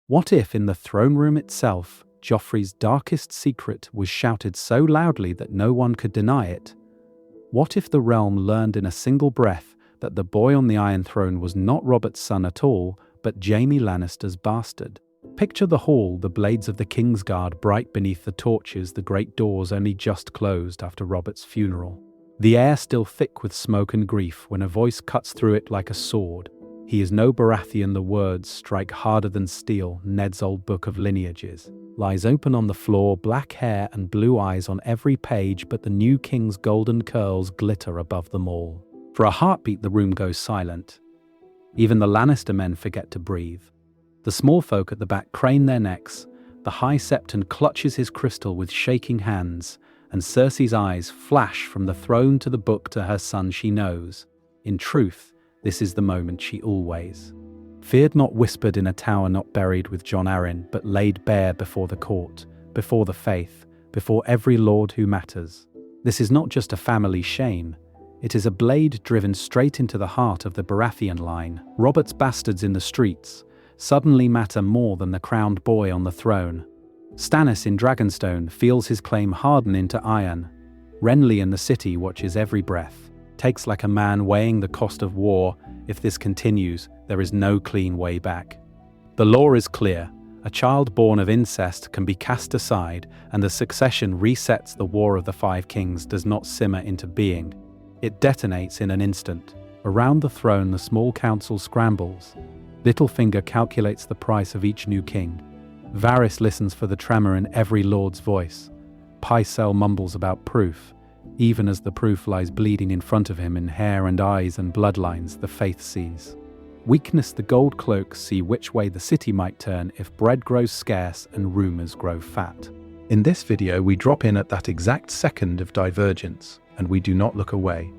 What if in the throne room itself, Joffrey's darkest secret was shouted so loudly that no one could deny it? What if the realm learned in a single breath that the boy on the Iron Throne was not Robert's son at all, but Jaime Lannister's bastard? Picture the hall, the blades of the Kingsguard bright beneath the torches, the great doors only just closed after Robert's funeral. The air still thick with smoke and grief when a voice cuts through it like a sword. He is no Baratheon, the words strike harder than steel. Ned's old book of lineages lies open on the floor, black hair and blue eyes on every page, but the new king's golden curls glitter above them all. For a heartbeat, the room goes silent. Even the Lannister men forget to breathe. The small folk at the back crane their necks. The High Septon clutches his crystal with shaking hands, and Cersei's eyes flash from the throne to the book to her son. She knows. In truth, this is the moment she always feared, not whispered in a tower, not buried with Jon Arryn, but laid bare before the court, before the faith, before every lord who matters. This is not just a family shame. It is a blade driven straight into the heart of the Baratheon line. Robert's bastards in the streets suddenly matter more than the crowned boy on the throne. Stannis in Dragonstone feels his claim harden into iron. Renly in the city watches every breath, takes like a man weighing the cost of war. If this continues, there is no clean way back. The law is clear. A child born of incest can be cast aside, and the succession resets. The War of the Five Kings does not simmer into being. It detonates in an instant. Around the throne, the small council scrambles. Littlefinger calculates the price of each new king. Varys listens for the tremor in every lord's voice. Pycelle mumbles about proof. Even as the proof lies bleeding in front of him in hair and eyes and bloodlines, the faith sees weakness. The gold cloaks see which way the city might turn if bread grows scarce and rumors grow fat. In this video, we drop in at that exact second of divergence, and we do not look away.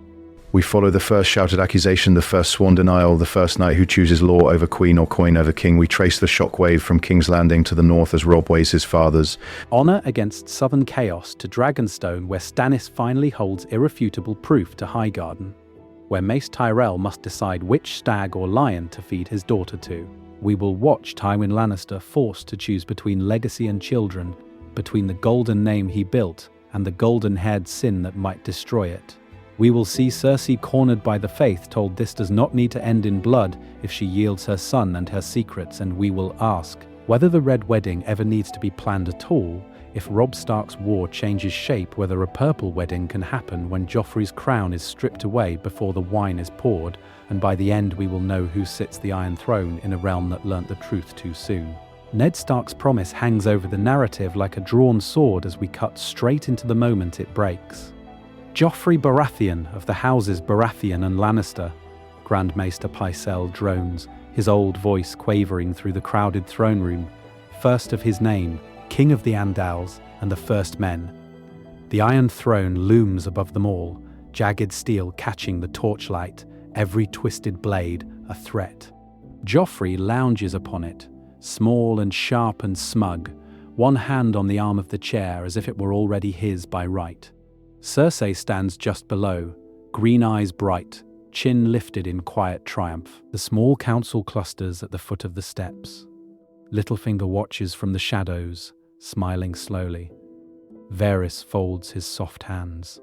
We follow the first shouted accusation, the first sworn denial, the first knight who chooses law over queen or coin over king. We trace the shockwave from King's Landing to the north as Robb weighs his fathers honor against southern chaos to Dragonstone, where Stannis finally holds irrefutable proof, to Highgarden, where Mace Tyrell must decide which stag or lion to feed his daughter to. We will watch Tywin Lannister forced to choose between legacy and children, between the golden name he built and the golden-haired sin that might destroy it. We will see Cersei cornered by the faith, told this does not need to end in blood if she yields her son and her secrets, and we will ask whether the Red Wedding ever needs to be planned at all, if Robb Stark's war changes shape, whether a purple wedding can happen when Joffrey's crown is stripped away before the wine is poured, and by the end we will know who sits the Iron Throne in a realm that learnt the truth too soon. Ned Stark's promise hangs over the narrative like a drawn sword as we cut straight into the moment it breaks. Joffrey Baratheon of the houses Baratheon and Lannister, Grand Maester Pycelle drones, his old voice quavering through the crowded throne room, first of his name, King of the Andals and the First Men. The Iron Throne looms above them all, jagged steel catching the torchlight, every twisted blade a threat. Joffrey lounges upon it, small and sharp and smug, one hand on the arm of the chair as if it were already his by right. Cersei stands just below, green eyes bright, chin lifted in quiet triumph. The small council clusters at the foot of the steps. Littlefinger watches from the shadows, smiling slowly. Varys folds his soft hands.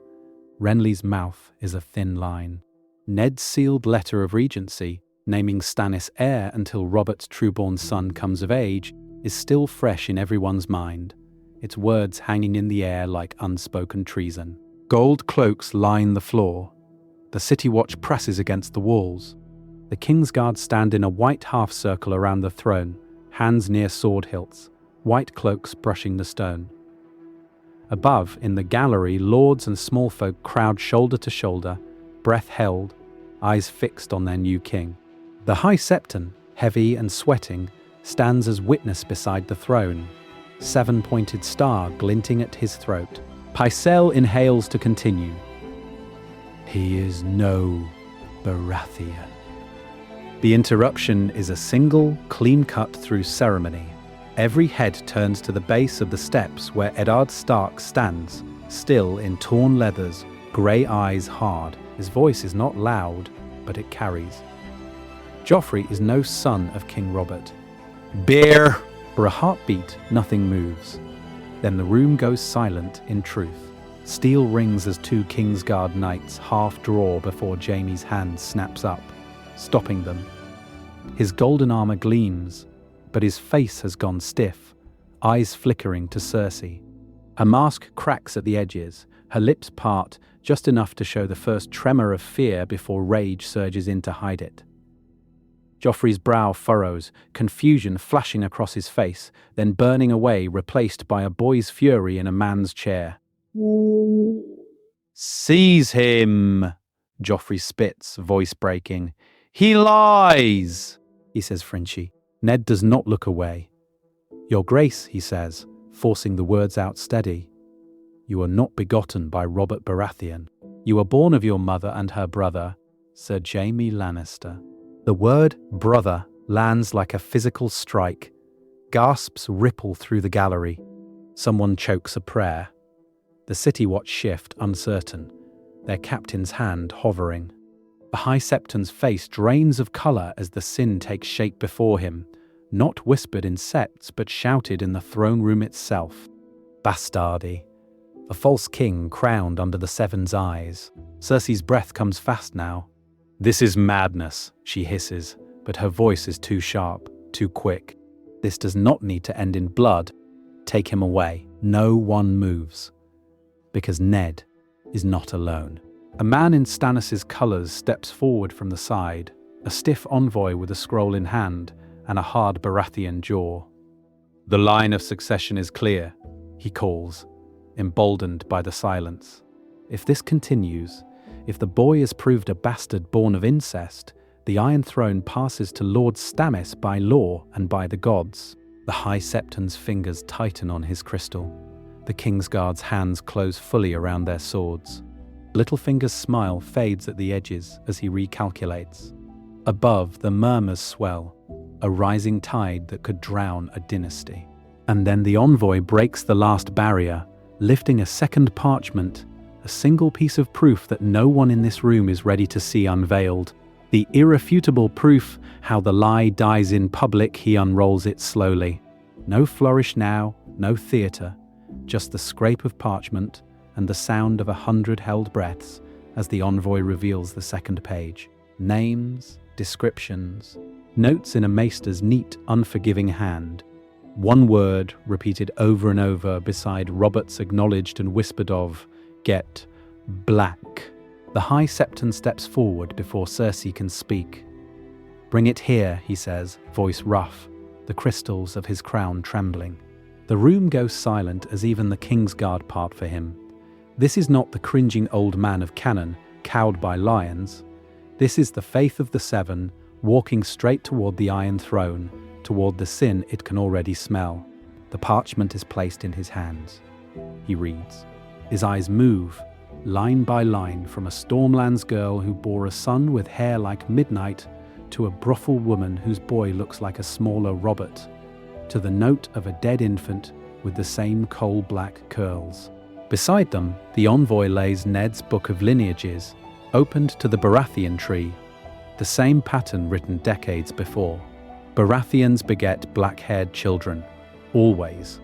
Renly's mouth is a thin line. Ned's sealed letter of regency, naming Stannis heir until Robert's trueborn son comes of age, is still fresh in everyone's mind, its words hanging in the air like unspoken treason. Gold cloaks line the floor. The City Watch presses against the walls. The Kingsguard stand in a white half-circle around the throne, hands near sword hilts, white cloaks brushing the stone. Above, in the gallery, lords and small folk crowd shoulder to shoulder, breath held, eyes fixed on their new king. The High Septon, heavy and sweating, stands as witness beside the throne, seven-pointed star glinting at his throat. Pycelle inhales to continue. He is no Baratheon. The interruption is a single, clean cut through ceremony. Every head turns to the base of the steps where Eddard Stark stands, still in torn leathers, grey eyes hard. His voice is not loud, but it carries. Joffrey is no son of King Robert. Bear For a heartbeat, nothing moves. Then the room goes silent in truth. Steel rings as two Kingsguard knights half draw before Jaime's hand snaps up, stopping them. His golden armor gleams, but his face has gone stiff, eyes flickering to Cersei. Her mask cracks at the edges, her lips part just enough to show the first tremor of fear before rage surges in to hide it. Joffrey's brow furrows, confusion flashing across his face, then burning away, replaced by a boy's fury in a man's chair. "Seize him!" Joffrey spits, voice breaking. "He lies!" he says Frenchie. Ned does not look away. "Your Grace," he says, forcing the words out steady. "You are not begotten by Robert Baratheon. You are born of your mother and her brother, Sir Jaime Lannister." The word brother lands like a physical strike. Gasps ripple through the gallery. Someone chokes a prayer. The City Watch shift, uncertain, their captain's hand hovering. The High Septon's face drains of colour as the sin takes shape before him, not whispered in septs but shouted in the throne room itself. Bastardy. A false king crowned under the Seven's eyes. Cersei's breath comes fast now. "This is madness," she hisses, but her voice is too sharp, too quick. This does not need to end in blood. Take him away. No one moves. Because Ned is not alone. A man in Stannis' colours steps forward from the side, a stiff envoy with a scroll in hand and a hard Baratheon jaw. "The line of succession is clear," he calls, emboldened by the silence. If this continues, if the boy is proved a bastard born of incest, the Iron Throne passes to Lord Stannis by law and by the gods. The High Septon's fingers tighten on his crystal. The Kingsguard's hands close fully around their swords. Littlefinger's smile fades at the edges as he recalculates. Above, the murmurs swell, a rising tide that could drown a dynasty. And then the envoy breaks the last barrier, lifting a second parchment, a single piece of proof that no one in this room is ready to see unveiled. The irrefutable proof how the lie dies in public. He unrolls it slowly. No flourish now, no theatre, just the scrape of parchment and the sound of 100 held breaths as the envoy reveals the second page. Names, descriptions, notes in a maester's neat, unforgiving hand. One word repeated over and over beside Robert's acknowledged and whispered of, "Get black." The High Septon steps forward before Cersei can speak. "Bring it here," he says, voice rough, the crystals of his crown trembling. The room goes silent as even the Kingsguard part for him. This is not the cringing old man of canon, cowed by lions. This is the faith of the Seven, walking straight toward the Iron Throne, toward the sin it can already smell. The parchment is placed in his hands. He reads. His eyes move, line by line, from a Stormlands girl who bore a son with hair like midnight to a brothel woman whose boy looks like a smaller Robert, to the note of a dead infant with the same coal-black curls. Beside them, the envoy lays Ned's book of lineages, opened to the Baratheon tree, the same pattern written decades before. Baratheons beget black-haired children, always.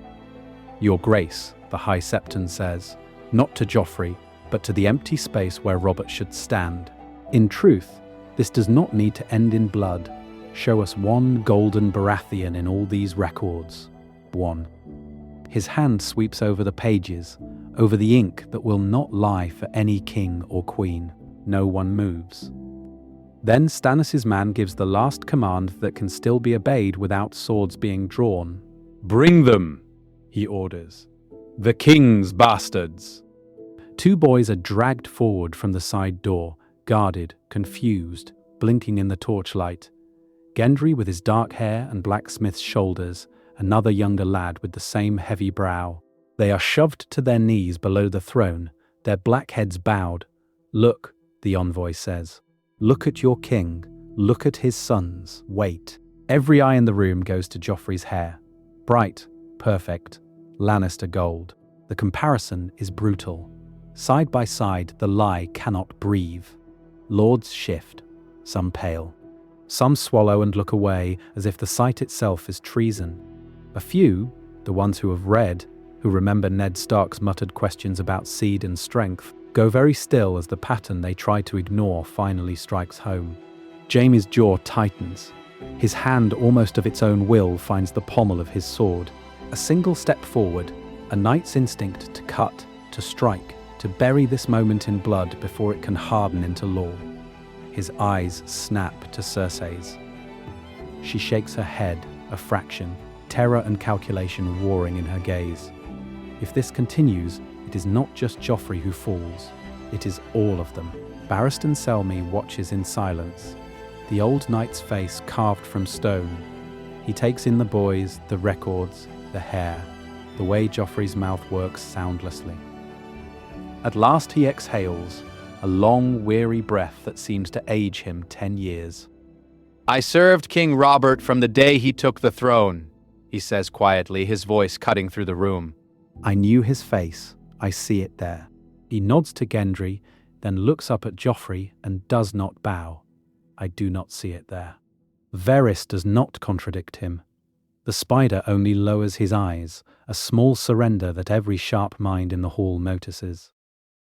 Your Grace, the High Septon says, not to Joffrey, but to the empty space where Robert should stand. In truth, this does not need to end in blood. Show us one golden Baratheon in all these records. One. His hand sweeps over the pages, over the ink that will not lie for any king or queen. No one moves. Then Stannis' man gives the last command that can still be obeyed without swords being drawn. Bring them, he orders. The king's bastards. Two boys are dragged forward from the side door, guarded, confused, blinking in the torchlight. Gendry with his dark hair and blacksmith's shoulders, another younger lad with the same heavy brow. They are shoved to their knees below the throne, their black heads bowed. Look, the envoy says. Look at your king. Look at his sons. Wait. Every eye in the room goes to Joffrey's hair. Bright, perfect, Lannister gold. The comparison is brutal. Side by side, the lie cannot breathe. Lords shift, some pale. Some swallow and look away as if the sight itself is treason. A few, the ones who have read, who remember Ned Stark's muttered questions about seed and strength, go very still as the pattern they try to ignore finally strikes home. Jaime's jaw tightens. His hand, almost of its own will, finds the pommel of his sword. A single step forward, a knight's instinct to cut, to strike, to bury this moment in blood before it can harden into law. His eyes snap to Cersei's. She shakes her head, a fraction, terror and calculation warring in her gaze. If this continues, it is not just Joffrey who falls. It is all of them. Barristan Selmy watches in silence, the old knight's face carved from stone. He takes in the boys, the records, the hair, the way Joffrey's mouth works soundlessly. At last he exhales, a long, weary breath that seems to age him 10 years. "I served King Robert from the day he took the throne," he says quietly, his voice cutting through the room. I knew his face. I see it there. He nods to Gendry, then looks up at Joffrey and does not bow. I do not see it there. Varys does not contradict him. The spider only lowers his eyes, a small surrender that every sharp mind in the hall notices.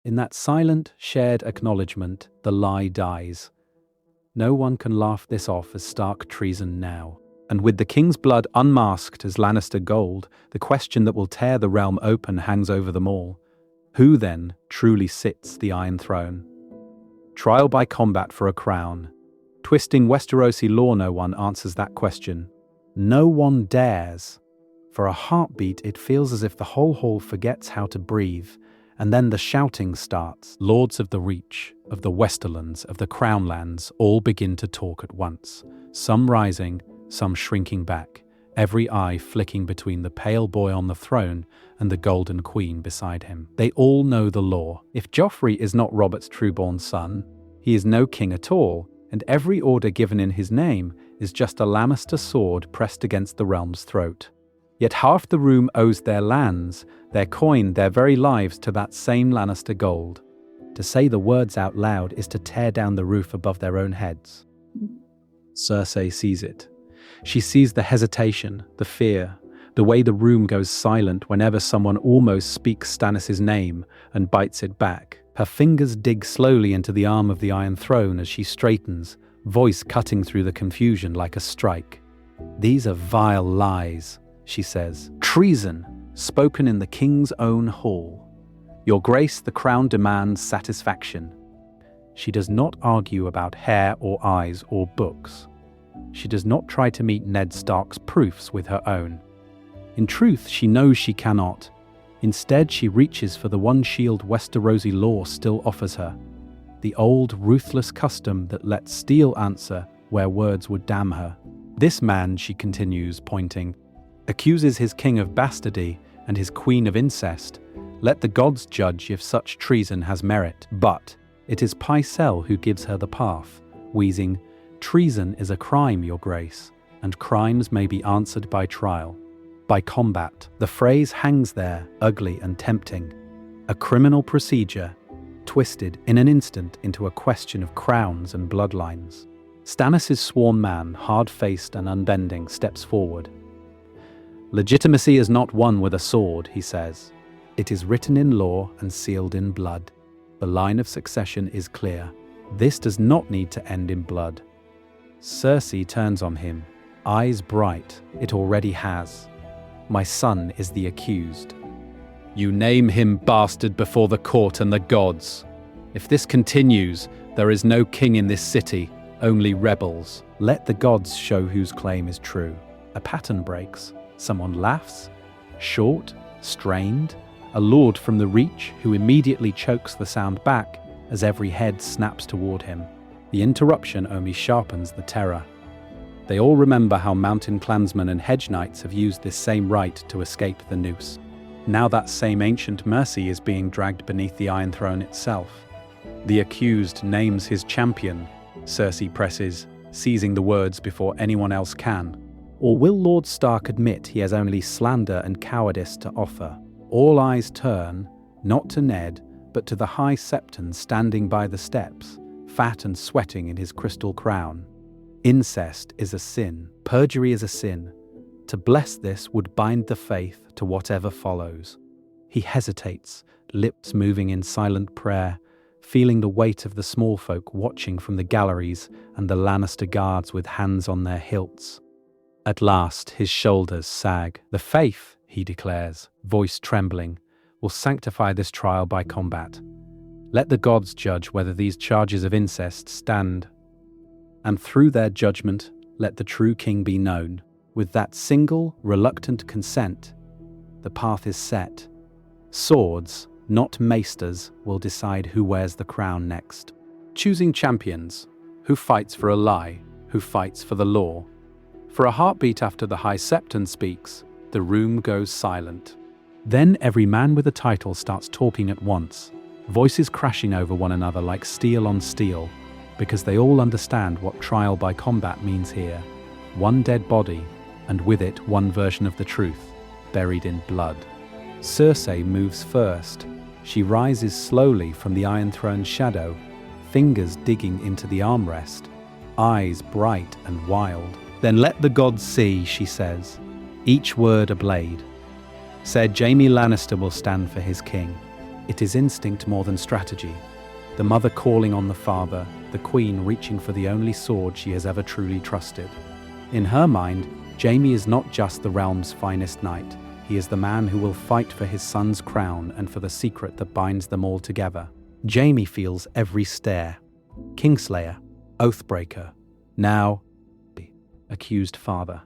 In that silent, shared acknowledgement, the lie dies. No one can laugh this off as Stark treason now. And with the king's blood unmasked as Lannister gold, the question that will tear the realm open hangs over them all. Who, then, truly sits the Iron Throne? Trial by combat for a crown. Twisting Westerosi law, no one answers that question. No one dares. For a heartbeat, it feels as if the whole hall forgets how to breathe, and then the shouting starts. Lords of the Reach, of the Westerlands, of the Crownlands, all begin to talk at once, some rising, some shrinking back, every eye flicking between the pale boy on the throne and the golden queen beside him. They all know the law. If Joffrey is not Robert's trueborn son, he is no king at all, and every order given in his name is just a Lannister sword pressed against the realm's throat. Yet half the room owes their lands, their coin, their very lives to that same Lannister gold. To say the words out loud is to tear down the roof above their own heads. Cersei sees it. She sees the hesitation, the fear, the way the room goes silent whenever someone almost speaks Stannis' name and bites it back. Her fingers dig slowly into the arm of the Iron Throne as she straightens, voice cutting through the confusion like a strike. "These are vile lies," she says. "Treason, spoken in the king's own hall. Your grace, the crown demands satisfaction." She does not argue about hair or eyes or books. She does not try to meet Ned Stark's proofs with her own. In truth, she knows she cannot. Instead, she reaches for the one shield Westerosi law still offers her, the old, ruthless custom that lets steel answer where words would damn her. This man, she continues, pointing, accuses his king of bastardy and his queen of incest. Let the gods judge if such treason has merit. But it is Pycelle who gives her the path, wheezing, "Treason is a crime, your grace, and crimes may be answered by trial, by combat." The phrase hangs there, ugly and tempting. A criminal procedure, twisted in an instant into a question of crowns and bloodlines. Stannis' sworn man, hard-faced and unbending, steps forward. "Legitimacy is not won with a sword," he says. "It is written in law and sealed in blood. The line of succession is clear. This does not need to end in blood." Cersei turns on him, eyes bright. It already has. "My son is the accused." "You name him bastard before the court and the gods. If this continues, there is no king in this city, only rebels. Let the gods show whose claim is true." A pattern breaks. Someone laughs, short, strained, a lord from the Reach who immediately chokes the sound back as every head snaps toward him. The interruption only sharpens the terror. They all remember how mountain clansmen and hedge knights have used this same right to escape the noose. Now that same ancient mercy is being dragged beneath the Iron Throne itself. The accused names his champion. Cersei presses, seizing the words before anyone else can. Or will Lord Stark admit he has only slander and cowardice to offer? All eyes turn, not to Ned, but to the High Septon standing by the steps, fat and sweating in his crystal crown. Incest is a sin. Perjury is a sin. To bless this would bind the faith to whatever follows. He hesitates, lips moving in silent prayer, feeling the weight of the small folk watching from the galleries and the Lannister guards with hands on their hilts. At last, his shoulders sag. The faith, he declares, voice trembling, will sanctify this trial by combat. Let the gods judge whether these charges of incest stand. And through their judgment, let the true king be known. With that single, reluctant consent, the path is set. Swords, not maesters, will decide who wears the crown next. Choosing champions, who fights for a lie, who fights for the law. For a heartbeat after the High Septon speaks, the room goes silent. Then every man with a title starts talking at once, voices crashing over one another like steel on steel, because they all understand what trial by combat means here. One dead body, and with it one version of the truth, buried in blood. Cersei moves first. She rises slowly from the Iron Throne's shadow, fingers digging into the armrest, eyes bright and wild. Then let the gods see, she says, each word a blade. Said Jaime Lannister will stand for his king. It is instinct more than strategy. The mother calling on the father, the queen reaching for the only sword she has ever truly trusted. In her mind, Jaime is not just the realm's finest knight. He is the man who will fight for his son's crown and for the secret that binds them all together. Jaime feels every stare. Kingslayer, Oathbreaker, now accused father.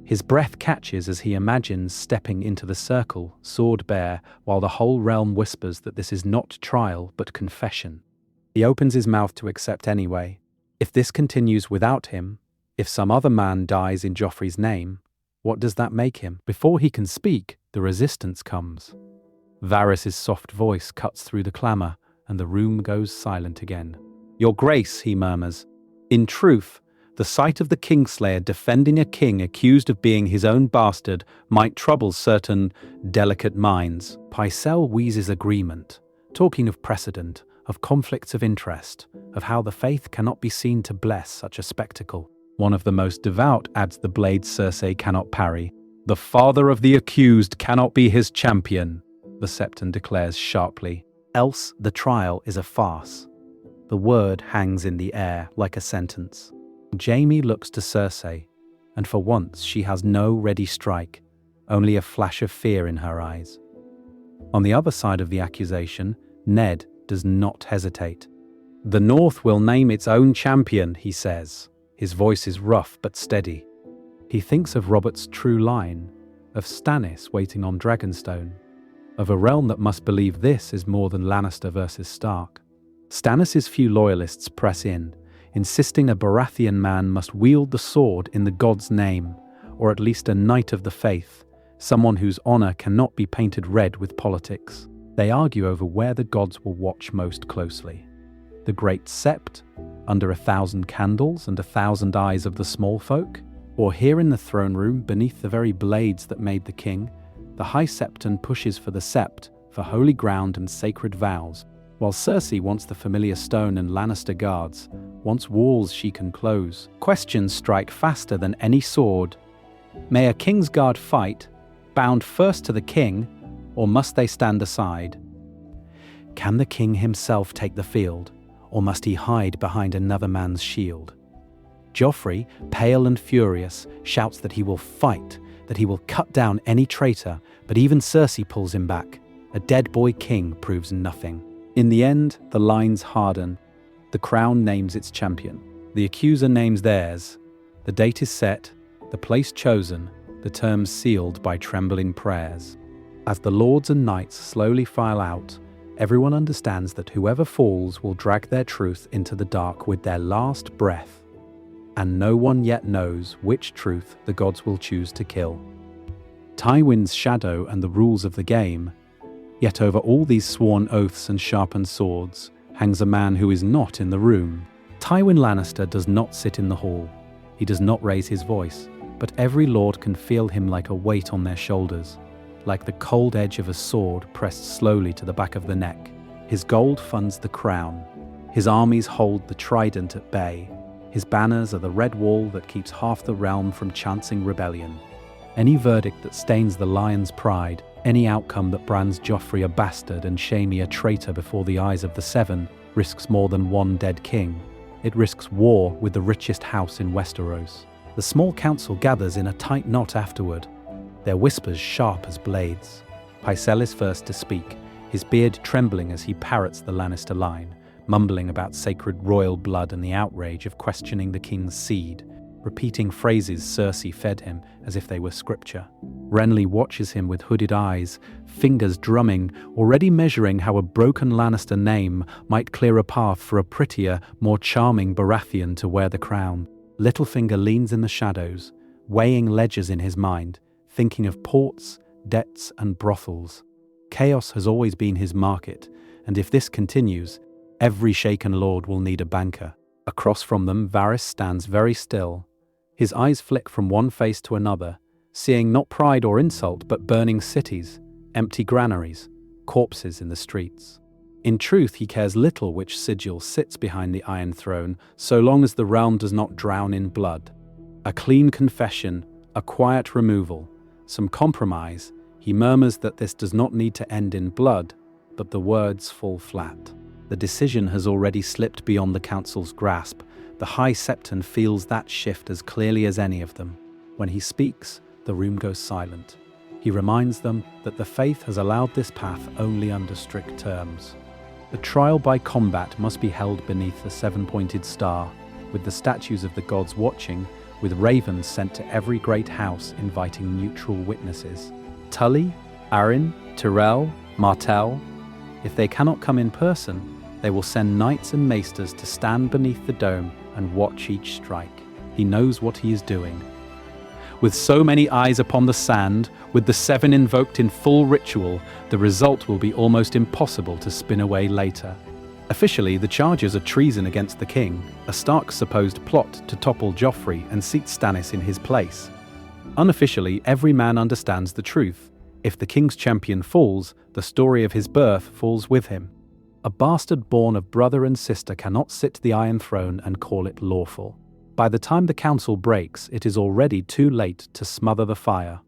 His breath catches as he imagines stepping into the circle, sword bare, while the whole realm whispers that this is not trial but confession. He opens his mouth to accept anyway. If this continues without him, if some other man dies in Joffrey's name, what does that make him? Before he can speak, the resistance comes. Varys' soft voice cuts through the clamour, and the room goes silent again. Your Grace, he murmurs. In truth, the sight of the Kingslayer defending a king accused of being his own bastard might trouble certain delicate minds. Pycelle wheezes agreement, talking of precedent, of conflicts of interest, of how the faith cannot be seen to bless such a spectacle. One of the most devout adds the blade Cersei cannot parry. The father of the accused cannot be his champion, the Septon declares sharply. Else the trial is a farce. The word hangs in the air like a sentence. Jaime looks to Cersei, and for once she has no ready strike, only a flash of fear in her eyes. On the other side of the accusation, Ned does not hesitate. The North will name its own champion, he says. His voice is rough but steady. He thinks of Robert's true line, of Stannis waiting on Dragonstone, of a realm that must believe this is more than Lannister versus Stark. Stannis' few loyalists press in, insisting a Baratheon man must wield the sword in the god's name, or at least a knight of the faith, someone whose honor cannot be painted red with politics. They argue over where the gods will watch most closely. The Great Sept, under 1,000 candles and 1,000 eyes of the small folk, or here in the throne room beneath the very blades that made the king, the High Septon pushes for the Sept, for holy ground and sacred vows, while Cersei wants the familiar stone and Lannister guards, wants walls she can close. Questions strike faster than any sword. May a king's guard fight, bound first to the king, or must they stand aside? Can the king himself take the field, or must he hide behind another man's shield? Joffrey, pale and furious, shouts that he will fight, that he will cut down any traitor, but even Cersei pulls him back. A dead boy king proves nothing. In the end, the lines harden. The crown names its champion. The accuser names theirs. The date is set, the place chosen, the terms sealed by trembling prayers. As the lords and knights slowly file out, everyone understands that whoever falls will drag their truth into the dark with their last breath. And no one yet knows which truth the gods will choose to kill. Tywin's shadow and the rules of the game, yet over all these sworn oaths and sharpened swords hangs a man who is not in the room. Tywin Lannister does not sit in the hall. He does not raise his voice, but every lord can feel him like a weight on their shoulders, like the cold edge of a sword pressed slowly to the back of the neck. His gold funds the crown. His armies hold the trident at bay. His banners are the red wall that keeps half the realm from chancing rebellion. Any verdict that stains the Lion's pride, any outcome that brands Joffrey a bastard and Jaime a traitor before the eyes of the Seven, risks more than one dead king. It risks war with the richest house in Westeros. The small council gathers in a tight knot afterward, their whispers sharp as blades. Pycelle is first to speak, his beard trembling as he parrots the Lannister line, mumbling about sacred royal blood and the outrage of questioning the king's seed, repeating phrases Cersei fed him as if they were scripture. Renly watches him with hooded eyes, fingers drumming, already measuring how a broken Lannister name might clear a path for a prettier, more charming Baratheon to wear the crown. Littlefinger leans in the shadows, weighing ledgers in his mind, thinking of ports, debts, and brothels. Chaos has always been his market, and if this continues, every shaken lord will need a banker. Across from them, Varys stands very still. His eyes flick from one face to another, seeing not pride or insult, but burning cities, empty granaries, corpses in the streets. In truth, he cares little which sigil sits behind the Iron Throne, so long as the realm does not drown in blood. A clean confession, a quiet removal, some compromise. He murmurs that this does not need to end in blood, but the words fall flat. The decision has already slipped beyond the council's grasp. The High Septon feels that shift as clearly as any of them. When he speaks, the room goes silent. He reminds them that the faith has allowed this path only under strict terms. The trial by combat must be held beneath the seven-pointed star, with the statues of the gods watching, with ravens sent to every great house inviting neutral witnesses. Tully, Arryn, Tyrell, Martell. If they cannot come in person, they will send knights and maesters to stand beneath the dome and watch each strike. He knows what he is doing. With so many eyes upon the sand, with the Seven invoked in full ritual, the result will be almost impossible to spin away later. Officially, the charges are treason against the king, a Stark supposed plot to topple Joffrey and seat Stannis in his place. Unofficially, every man understands the truth. If the king's champion falls, the story of his birth falls with him. A bastard born of brother and sister cannot sit the Iron Throne and call it lawful. By the time the council breaks, it is already too late to smother the fire.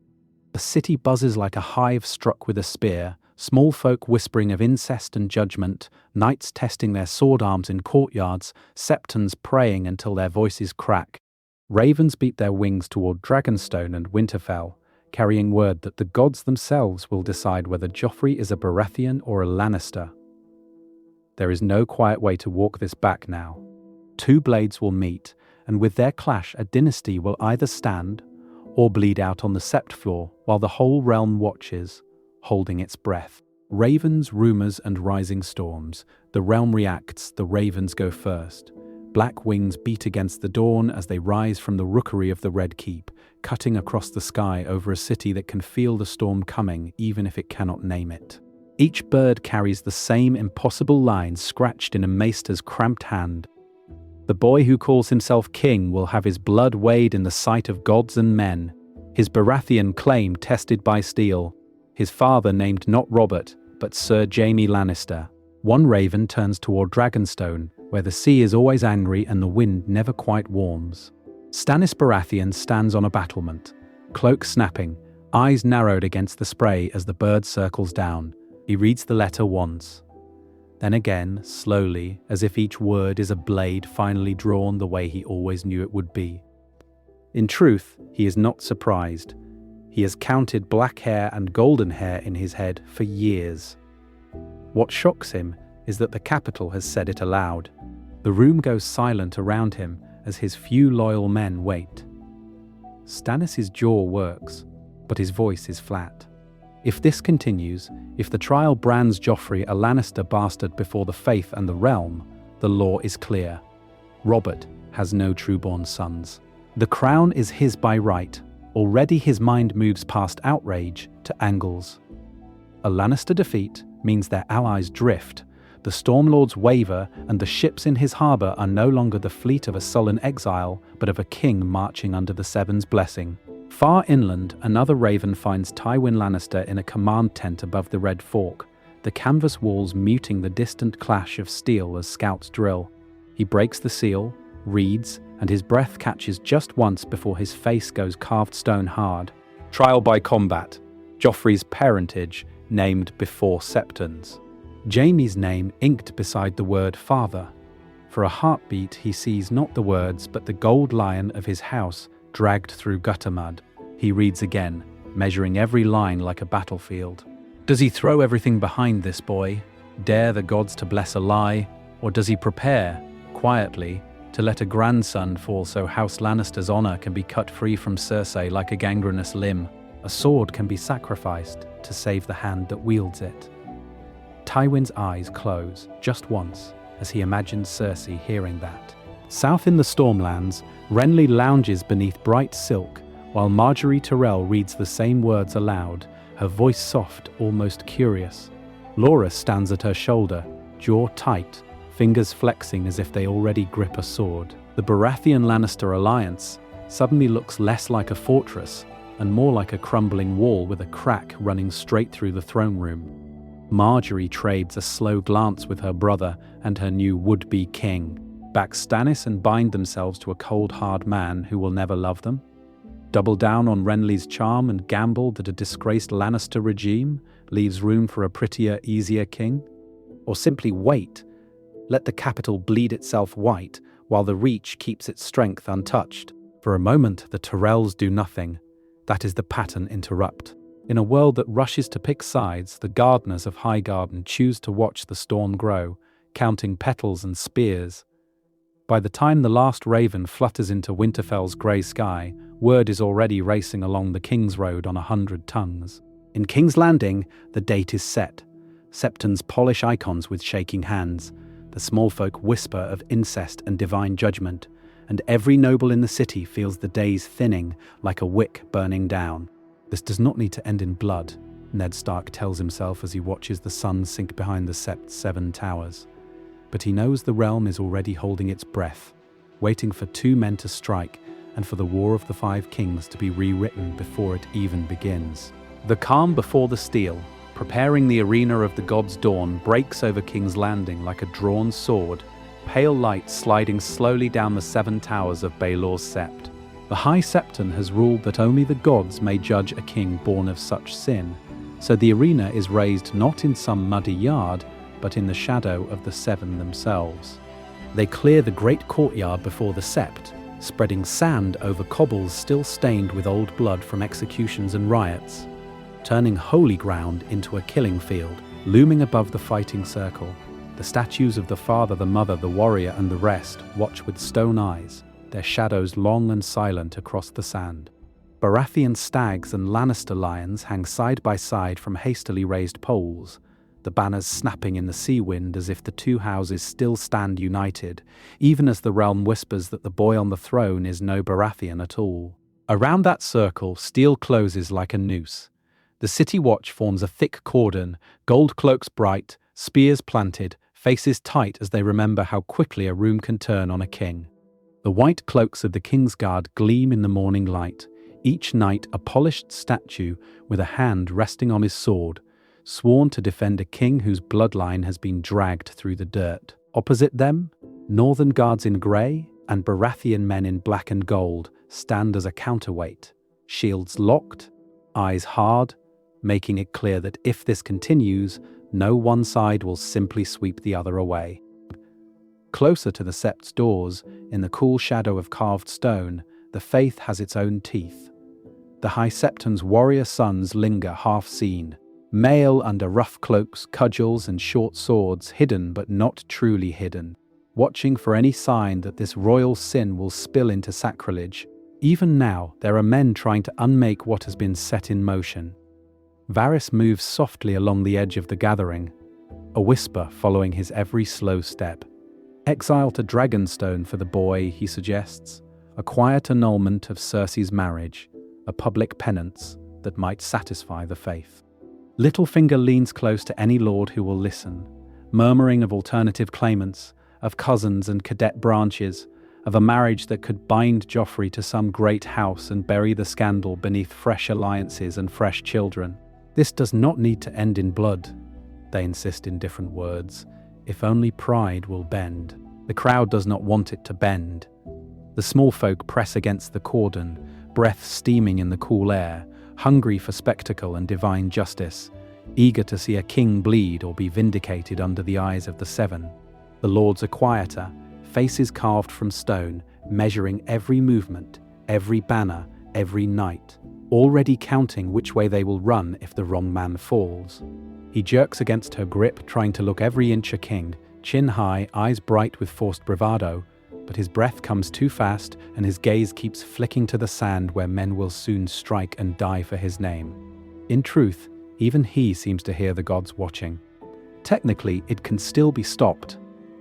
The city buzzes like a hive struck with a spear, small folk whispering of incest and judgment, knights testing their sword arms in courtyards, septons praying until their voices crack. Ravens beat their wings toward Dragonstone and Winterfell, carrying word that the gods themselves will decide whether Joffrey is a Baratheon or a Lannister. There is no quiet way to walk this back now. Two blades will meet, and with their clash a dynasty will either stand or bleed out on the sept floor while the whole realm watches, holding its breath. Ravens, rumors, and rising storms. The realm reacts, the ravens go first. Black wings beat against the dawn as they rise from the rookery of the Red Keep, cutting across the sky over a city that can feel the storm coming even if it cannot name it. Each bird carries the same impossible line scratched in a maester's cramped hand. The boy who calls himself king will have his blood weighed in the sight of gods and men, his Baratheon claim tested by steel, his father named not Robert, but Sir Jaime Lannister. One raven turns toward Dragonstone, where the sea is always angry and the wind never quite warms. Stannis Baratheon stands on a battlement, cloak snapping, eyes narrowed against the spray as the bird circles down. He reads the letter once. Then again, slowly, as if each word is a blade finally drawn the way he always knew it would be. In truth, he is not surprised. He has counted black hair and golden hair in his head for years. What shocks him is that the capital has said it aloud. The room goes silent around him as his few loyal men wait. Stannis' jaw works, but his voice is flat. If this continues, if the trial brands Joffrey a Lannister bastard before the faith and the realm, the law is clear. Robert has no true-born sons. The crown is his by right. Already his mind moves past outrage to angles. A Lannister defeat means their allies drift, the Stormlords waver, and the ships in his harbour are no longer the fleet of a sullen exile, but of a king marching under the Seven's blessing. Far inland, another raven finds Tywin Lannister in a command tent above the Red Fork, the canvas walls muting the distant clash of steel as scouts drill. He breaks the seal, reads, and his breath catches just once before his face goes carved stone hard. Trial by combat. Joffrey's parentage named before septons. Jaime's name inked beside the word father. For a heartbeat he sees not the words but the gold lion of his house dragged through gutter mud. He reads again, measuring every line like a battlefield. Does he throw everything behind this boy, dare the gods to bless a lie, or does he prepare, quietly, to let a grandson fall so House Lannister's honor can be cut free from Cersei like a gangrenous limb? A sword can be sacrificed to save the hand that wields it. Tywin's eyes close, just once, as he imagines Cersei hearing that. South in the Stormlands, Renly lounges beneath bright silk, while Margaery Tyrell reads the same words aloud, her voice soft, almost curious. Loras stands at her shoulder, jaw tight, fingers flexing as if they already grip a sword. The Baratheon-Lannister alliance suddenly looks less like a fortress and more like a crumbling wall with a crack running straight through the throne room. Margaery trades a slow glance with her brother and her new would-be king. Back Stannis and bind themselves to a cold, hard man who will never love them? Double down on Renly's charm and gamble that a disgraced Lannister regime leaves room for a prettier, easier king? Or simply wait, let the capital bleed itself white while the Reach keeps its strength untouched? For a moment, the Tyrells do nothing. That is the pattern interrupt. In a world that rushes to pick sides, the gardeners of Highgarden choose to watch the storm grow, counting petals and spears. By the time the last raven flutters into Winterfell's grey sky, word is already racing along the King's Road on 100 tongues. In King's Landing, the date is set. Septons polish icons with shaking hands. The small folk whisper of incest and divine judgment, and every noble in the city feels the days thinning like a wick burning down. This does not need to end in blood, Ned Stark tells himself as he watches the sun sink behind the Sept's 7 towers. But he knows the realm is already holding its breath, waiting for 2 men to strike and for the War of the 5 Kings to be rewritten before it even begins. The calm before the steel, preparing the arena of the god's dawn, breaks over King's Landing like a drawn sword, pale light sliding slowly down the 7 towers of Baelor's Sept. The High Septon has ruled that only the gods may judge a king born of such sin, so the arena is raised not in some muddy yard, but in the shadow of the 7 themselves. They clear the great courtyard before the Sept, spreading sand over cobbles still stained with old blood from executions and riots, turning holy ground into a killing field. Looming above the fighting circle, the statues of the father, the mother, the warrior, and the rest watch with stone eyes, their shadows long and silent across the sand. Baratheon stags and Lannister lions hang side by side from hastily raised poles, the banners snapping in the sea wind as if the 2 houses still stand united, even as the realm whispers that the boy on the throne is no Baratheon at all. Around that circle, steel closes like a noose. The city watch forms a thick cordon, gold cloaks bright, spears planted, faces tight as they remember how quickly a room can turn on a king. The white cloaks of the Kingsguard gleam in the morning light, each knight a polished statue with a hand resting on his sword, sworn to defend a king whose bloodline has been dragged through the dirt. Opposite them, Northern guards in grey and Baratheon men in black and gold stand as a counterweight, shields locked, eyes hard, making it clear that if this continues, no one side will simply sweep the other away. Closer to the Sept's doors, in the cool shadow of carved stone, the faith has its own teeth. The High Septon's warrior sons linger half-seen, mail under rough cloaks, cudgels, and short swords, hidden but not truly hidden, watching for any sign that this royal sin will spill into sacrilege. Even now, there are men trying to unmake what has been set in motion. Varys moves softly along the edge of the gathering, a whisper following his every slow step. Exile to Dragonstone for the boy, he suggests, a quiet annulment of Cersei's marriage, a public penance that might satisfy the faith. Littlefinger leans close to any lord who will listen, murmuring of alternative claimants, of cousins and cadet branches, of a marriage that could bind Joffrey to some great house and bury the scandal beneath fresh alliances and fresh children. This does not need to end in blood, they insist in different words, if only pride will bend. The crowd does not want it to bend. The small folk press against the cordon, breath steaming in the cool air, hungry for spectacle and divine justice, eager to see a king bleed or be vindicated under the eyes of the Seven. The lords are quieter, faces carved from stone, measuring every movement, every banner, every knight, already counting which way they will run if the wrong man falls. He jerks against her grip, trying to look every inch a king, chin high, eyes bright with forced bravado, but his breath comes too fast and his gaze keeps flicking to the sand where men will soon strike and die for his name. In truth, even he seems to hear the gods watching. Technically, it can still be stopped.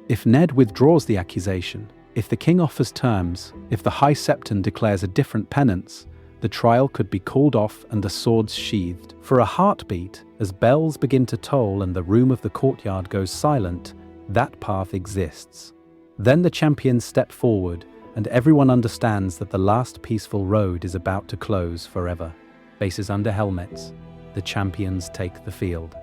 If Ned withdraws the accusation, if the king offers terms, if the High Septon declares a different penance, the trial could be called off and the swords sheathed. For a heartbeat, as bells begin to toll and the room of the courtyard goes silent, that path exists. Then the champions step forward, and everyone understands that the last peaceful road is about to close forever. Faces under helmets, the champions take the field.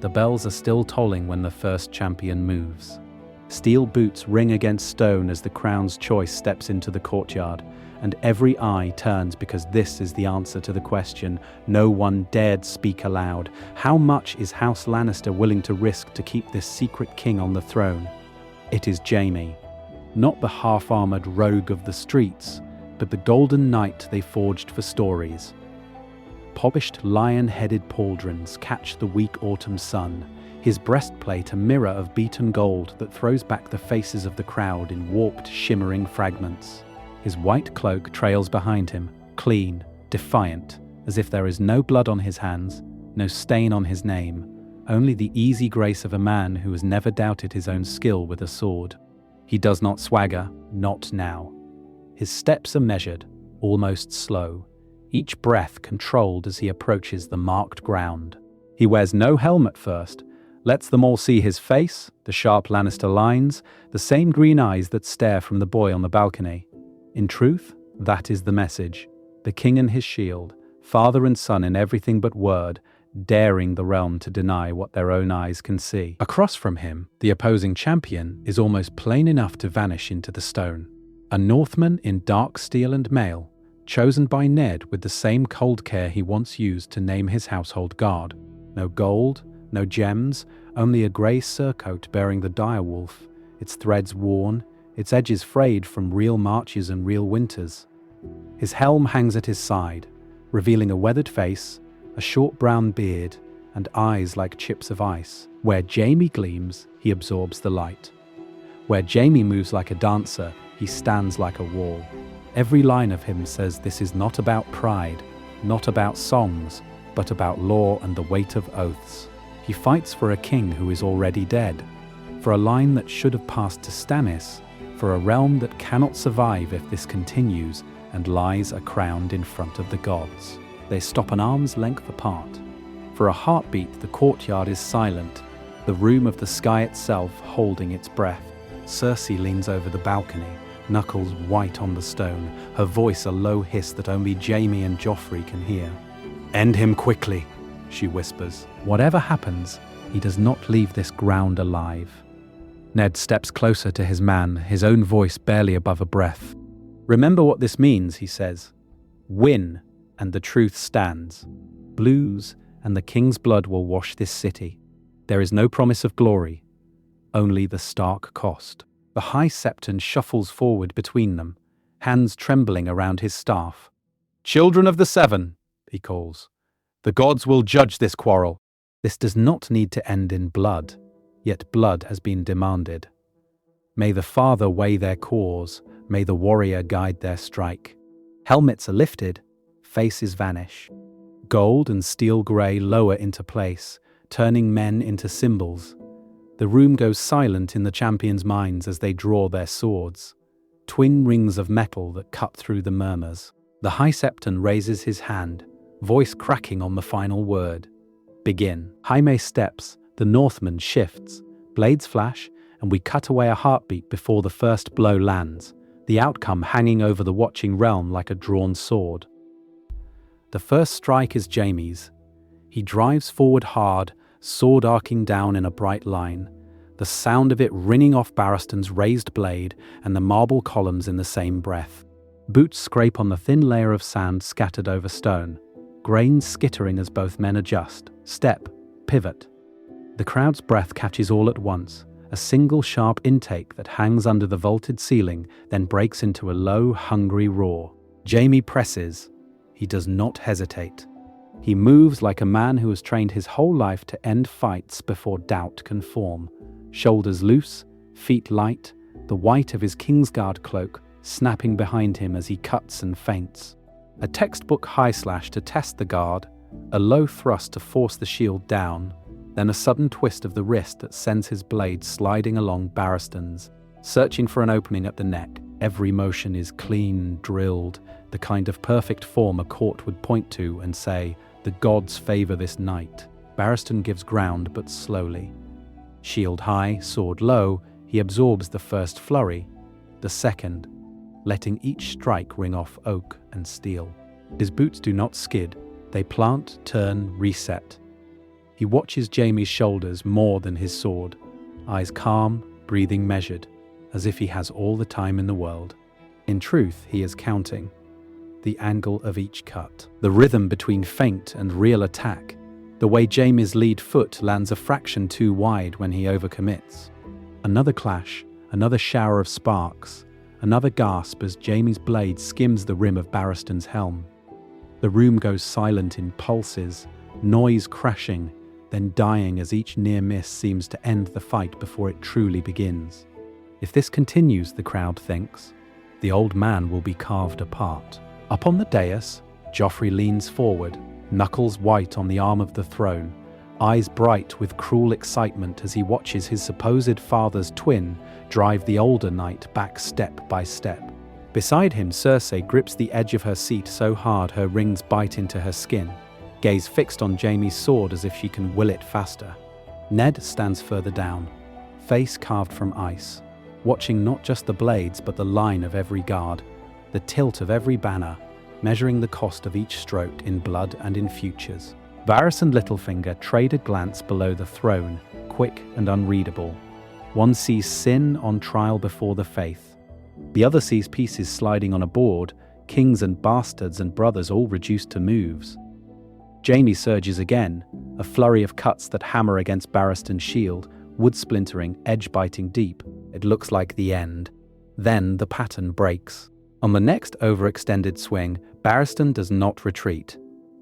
The bells are still tolling when the first champion moves. Steel boots ring against stone as the crown's choice steps into the courtyard, and every eye turns because this is the answer to the question no one dared speak aloud. How much is House Lannister willing to risk to keep this secret king on the throne? It is Jaime, not the half-armored rogue of the streets, but the golden knight they forged for stories. Polished lion-headed pauldrons catch the weak autumn sun, his breastplate a mirror of beaten gold that throws back the faces of the crowd in warped, shimmering fragments. His white cloak trails behind him, clean, defiant, as if there is no blood on his hands, no stain on his name, only the easy grace of a man who has never doubted his own skill with a sword. He does not swagger, not now. His steps are measured, almost slow, each breath controlled as he approaches the marked ground. He wears no helmet first, lets them all see his face, the sharp Lannister lines, the same green eyes that stare from the boy on the balcony. In truth, that is the message. The king and his shield, father and son in everything but word, daring the realm to deny what their own eyes can see. Across from him, the opposing champion is almost plain enough to vanish into the stone. A Northman in dark steel and mail, chosen by Ned with the same cold care he once used to name his household guard. No gold, no gems, only a grey surcoat bearing the direwolf, its threads worn, its edges frayed from real marches and real winters. His helm hangs at his side, revealing a weathered face, a short brown beard, and eyes like chips of ice. Where Jaime gleams, he absorbs the light. Where Jaime moves like a dancer, he stands like a wall. Every line of him says this is not about pride, not about songs, but about law and the weight of oaths. He fights for a king who is already dead, for a line that should have passed to Stannis, for a realm that cannot survive if this continues, and lies are crowned in front of the gods. They stop an arm's length apart. For a heartbeat, the courtyard is silent, the room of the sky itself holding its breath. Cersei leans over the balcony, knuckles white on the stone, her voice a low hiss that only Jaime and Joffrey can hear. "End him quickly," she whispers. Whatever happens, he does not leave this ground alive. Ned steps closer to his man, his own voice barely above a breath. "Remember what this means," he says. "Win, and the truth stands. Lose, and the king's blood will wash this city. There is no promise of glory, only the stark cost." The High Septon shuffles forward between them, hands trembling around his staff. "Children of the Seven," he calls. "The gods will judge this quarrel." This does not need to end in blood, yet blood has been demanded. May the father weigh their cause, may the warrior guide their strike. Helmets are lifted, faces vanish. Gold and steel grey lower into place, turning men into symbols. The room goes silent in the champions' minds as they draw their swords, twin rings of metal that cut through the murmurs. The High Septon raises his hand, voice cracking on the final word. "Begin." Jaime steps, the Northman shifts, blades flash, and we cut away a heartbeat before the first blow lands, the outcome hanging over the watching realm like a drawn sword. The first strike is Jaime's. He drives forward hard, sword arcing down in a bright line, the sound of it ringing off Barristan's raised blade and the marble columns in the same breath. Boots scrape on the thin layer of sand scattered over stone. grains skittering as both men adjust, step, pivot. The crowd's breath catches all at once, a single sharp intake that hangs under the vaulted ceiling, then breaks into a low, hungry roar. Jaime presses. He does not hesitate. He moves like a man who has trained his whole life to end fights before doubt can form. Shoulders loose, feet light, the white of his Kingsguard cloak snapping behind him as he cuts and feints. A textbook high slash to test the guard, a low thrust to force the shield down, then a sudden twist of the wrist that sends his blade sliding along Barristan's, searching for an opening at the neck. Every motion is clean, drilled, the kind of perfect form a court would point to and say, "The gods favor this knight." Barristan gives ground, but slowly. Shield high, sword low, he absorbs the first flurry, the second, letting each strike ring off oak and steel. His boots do not skid, they plant, turn, reset. He watches Jaime's shoulders more than his sword, eyes calm, breathing measured, as if he has all the time in the world. In truth, he is counting. The angle of each cut, the rhythm between feint and real attack, the way Jaime's lead foot lands a fraction too wide when he overcommits. Another clash, another shower of sparks, another gasp as Jaime's blade skims the rim of Barristan's helm. The room goes silent in pulses, noise crashing, then dying as each near miss seems to end the fight before it truly begins. If this continues, the crowd thinks, the old man will be carved apart. Up on the dais, Joffrey leans forward, knuckles white on the arm of the throne, eyes bright with cruel excitement as he watches his supposed father's twin drive the older knight back step by step. Beside him, Cersei grips the edge of her seat so hard her rings bite into her skin, gaze fixed on Jaime's sword as if she can will it faster. Ned stands further down, face carved from ice, watching not just the blades but the line of every guard, the tilt of every banner, measuring the cost of each stroke in blood and in futures. Varys and Littlefinger trade a glance below the throne, quick and unreadable. One sees sin on trial before the faith. The other sees pieces sliding on a board, kings and bastards and brothers all reduced to moves. Jaime surges again, a flurry of cuts that hammer against Barristan's shield, wood splintering, edge biting deep. It looks like the end. Then the pattern breaks. On the next overextended swing, Barristan does not retreat.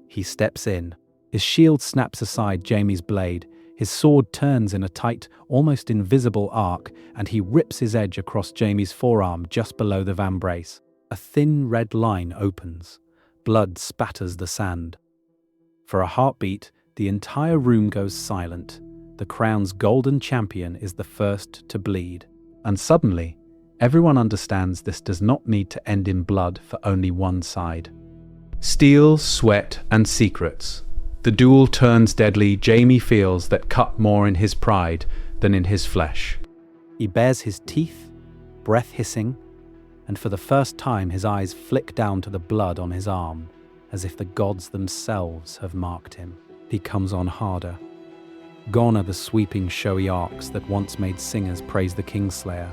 He steps in. His shield snaps aside Jaime's blade, his sword turns in a tight, almost invisible arc, and he rips his edge across Jaime's forearm just below the vambrace. A thin red line opens. Blood spatters the sand. For a heartbeat, the entire room goes silent. The crown's golden champion is the first to bleed. And suddenly, everyone understands this does not need to end in blood for only one side. Steel, sweat, and secrets. The duel turns deadly. Jaime feels that cut more in his pride than in his flesh. He bares his teeth, breath hissing, and for the first time his eyes flick down to the blood on his arm, as if the gods themselves have marked him. He comes on harder. Gone are the sweeping showy arcs that once made singers praise the Kingslayer.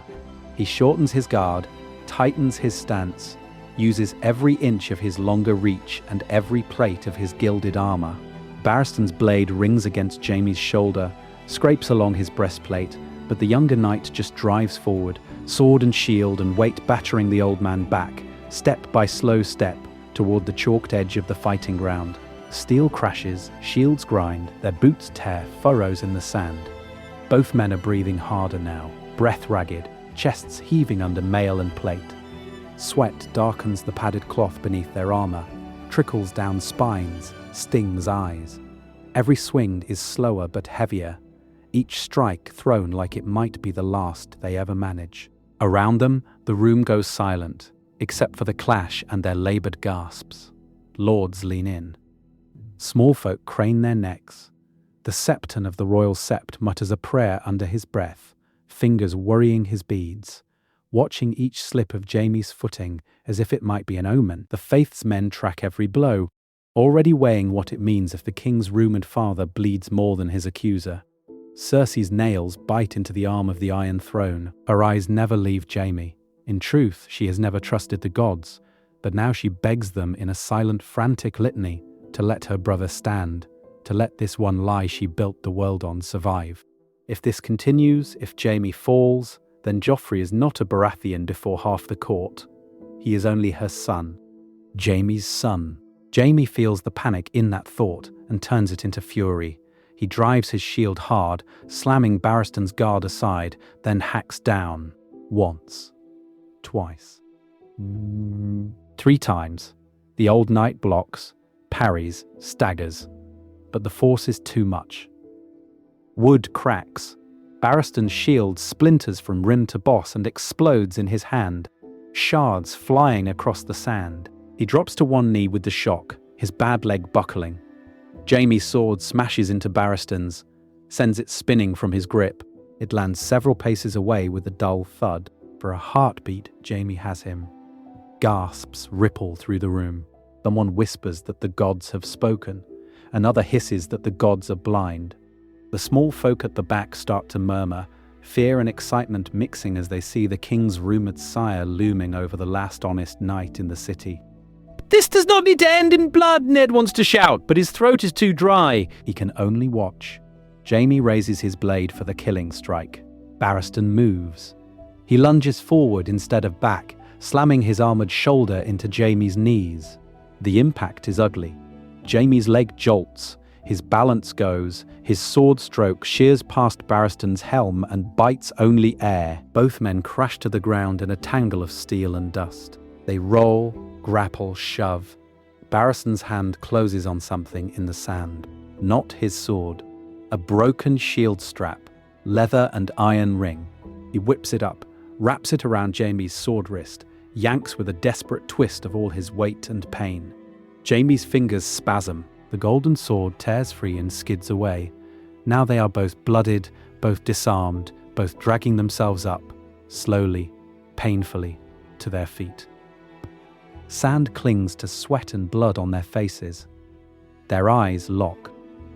He shortens his guard, tightens his stance, uses every inch of his longer reach and every plate of his gilded armor. Barristan's blade rings against Jaime's shoulder, scrapes along his breastplate, but the younger knight just drives forward, sword and shield and weight battering the old man back, step by slow step, toward the chalked edge of the fighting ground. Steel crashes, shields grind, their boots tear furrows in the sand. Both men are breathing harder now, breath ragged, chests heaving under mail and plate. Sweat darkens the padded cloth beneath their armor, trickles down spines, stings eyes. Every swing is slower but heavier, each strike thrown like it might be the last they ever manage. Around them, the room goes silent, except for the clash and their labored gasps. Lords lean in. Small folk crane their necks. The septon of the royal sept mutters a prayer under his breath, fingers worrying his beads, watching each slip of Jaime's footing as if it might be an omen. The faith's men track every blow, already weighing what it means if the king's rumoured father bleeds more than his accuser. Cersei's nails bite into the arm of the Iron Throne. Her eyes never leave Jaime. In truth, she has never trusted the gods, but now she begs them in a silent, frantic litany to let her brother stand, to let this one lie she built the world on survive. If this continues, if Jaime falls, then Joffrey is not a Baratheon before half the court. He is only her son. Jaime's son. Jaime feels the panic in that thought and turns it into fury. He drives his shield hard, slamming Barristan's guard aside, then hacks down. Once. Twice. 3 times. The old knight blocks, parries, staggers. But the force is too much. Wood cracks. Barristan's shield splinters from rim to boss and explodes in his hand, shards flying across the sand. He drops to one knee with the shock, his bad leg buckling. Jaime's sword smashes into Barristan's, sends it spinning from his grip. It lands several paces away with a dull thud. For a heartbeat, Jaime has him. Gasps ripple through the room. Someone whispers that the gods have spoken. Another hisses that the gods are blind. The small folk at the back start to murmur, fear and excitement mixing as they see the king's rumoured sire looming over the last honest knight in the city. "This does not need to end in blood," Ned wants to shout, but his throat is too dry. He can only watch. Jaime raises his blade for the killing strike. Barristan moves. He lunges forward instead of back, slamming his armoured shoulder into Jaime's knees. The impact is ugly. Jaime's leg jolts, his balance goes, his sword stroke shears past Barristan's helm and bites only air. Both men crash to the ground in a tangle of steel and dust. They roll, grapple, shove. Barristan's hand closes on something in the sand. Not his sword. A broken shield strap, leather and iron ring. He whips it up, wraps it around Jaime's sword wrist, yanks with a desperate twist of all his weight and pain. Jaime's fingers spasm. The golden sword tears free and skids away. Now they are both blooded, both disarmed, both dragging themselves up, slowly, painfully, to their feet. Sand clings to sweat and blood on their faces. Their eyes lock.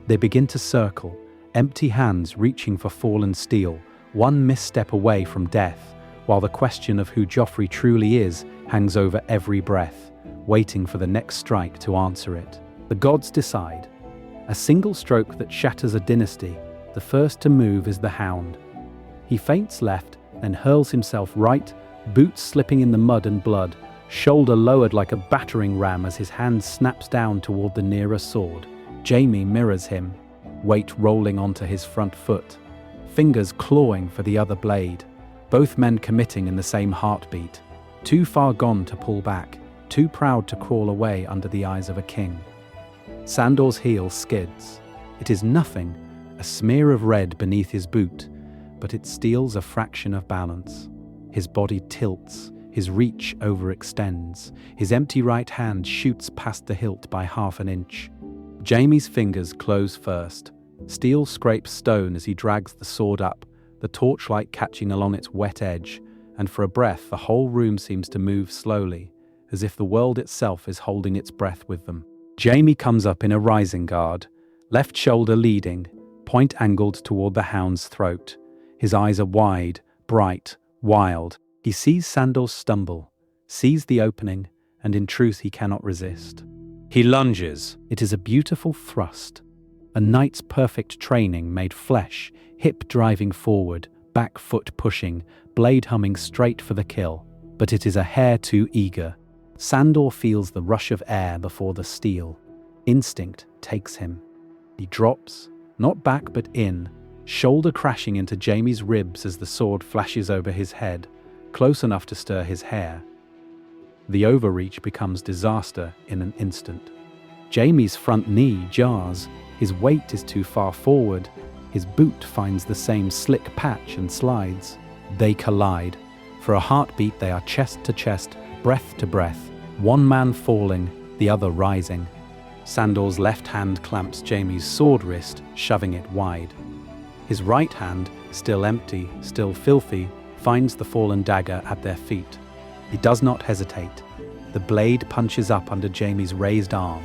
They begin to circle, empty hands reaching for fallen steel, one misstep away from death, while the question of who Joffrey truly is hangs over every breath, waiting for the next strike to answer it. The gods decide. A single stroke that shatters a dynasty. The first to move is the Hound. He feints left, then hurls himself right, boots slipping in the mud and blood, shoulder lowered like a battering ram as his hand snaps down toward the nearer sword. Jaime mirrors him, weight rolling onto his front foot, fingers clawing for the other blade, both men committing in the same heartbeat, too far gone to pull back, too proud to crawl away under the eyes of a king. Sandor's heel skids. It is nothing, a smear of red beneath his boot, but it steals a fraction of balance. His body tilts, his reach overextends, his empty right hand shoots past the hilt by half an inch. Jaime's fingers close first. Steel scrapes stone as he drags the sword up, the torchlight catching along its wet edge, and for a breath the whole room seems to move slowly, as if the world itself is holding its breath with them. Jaime comes up in a rising guard, left shoulder leading, point angled toward the Hound's throat. His eyes are wide, bright, wild. He sees Sandor stumble, sees the opening, and in truth he cannot resist. He lunges. It is a beautiful thrust. A knight's perfect training made flesh, hip driving forward, back foot pushing, blade humming straight for the kill. But it is a hair too eager. Sandor feels the rush of air before the steel. Instinct takes him. He drops, not back but in, shoulder crashing into Jaime's ribs as the sword flashes over his head, close enough to stir his hair. The overreach becomes disaster in an instant. Jaime's front knee jars, his weight is too far forward, his boot finds the same slick patch and slides. They collide. For a heartbeat they are chest to chest, breath to breath, one man falling, the other rising. Sandor's left hand clamps Jaime's sword wrist, shoving it wide. His right hand, still empty, still filthy, finds the fallen dagger at their feet. He does not hesitate. The blade punches up under Jaime's raised arm,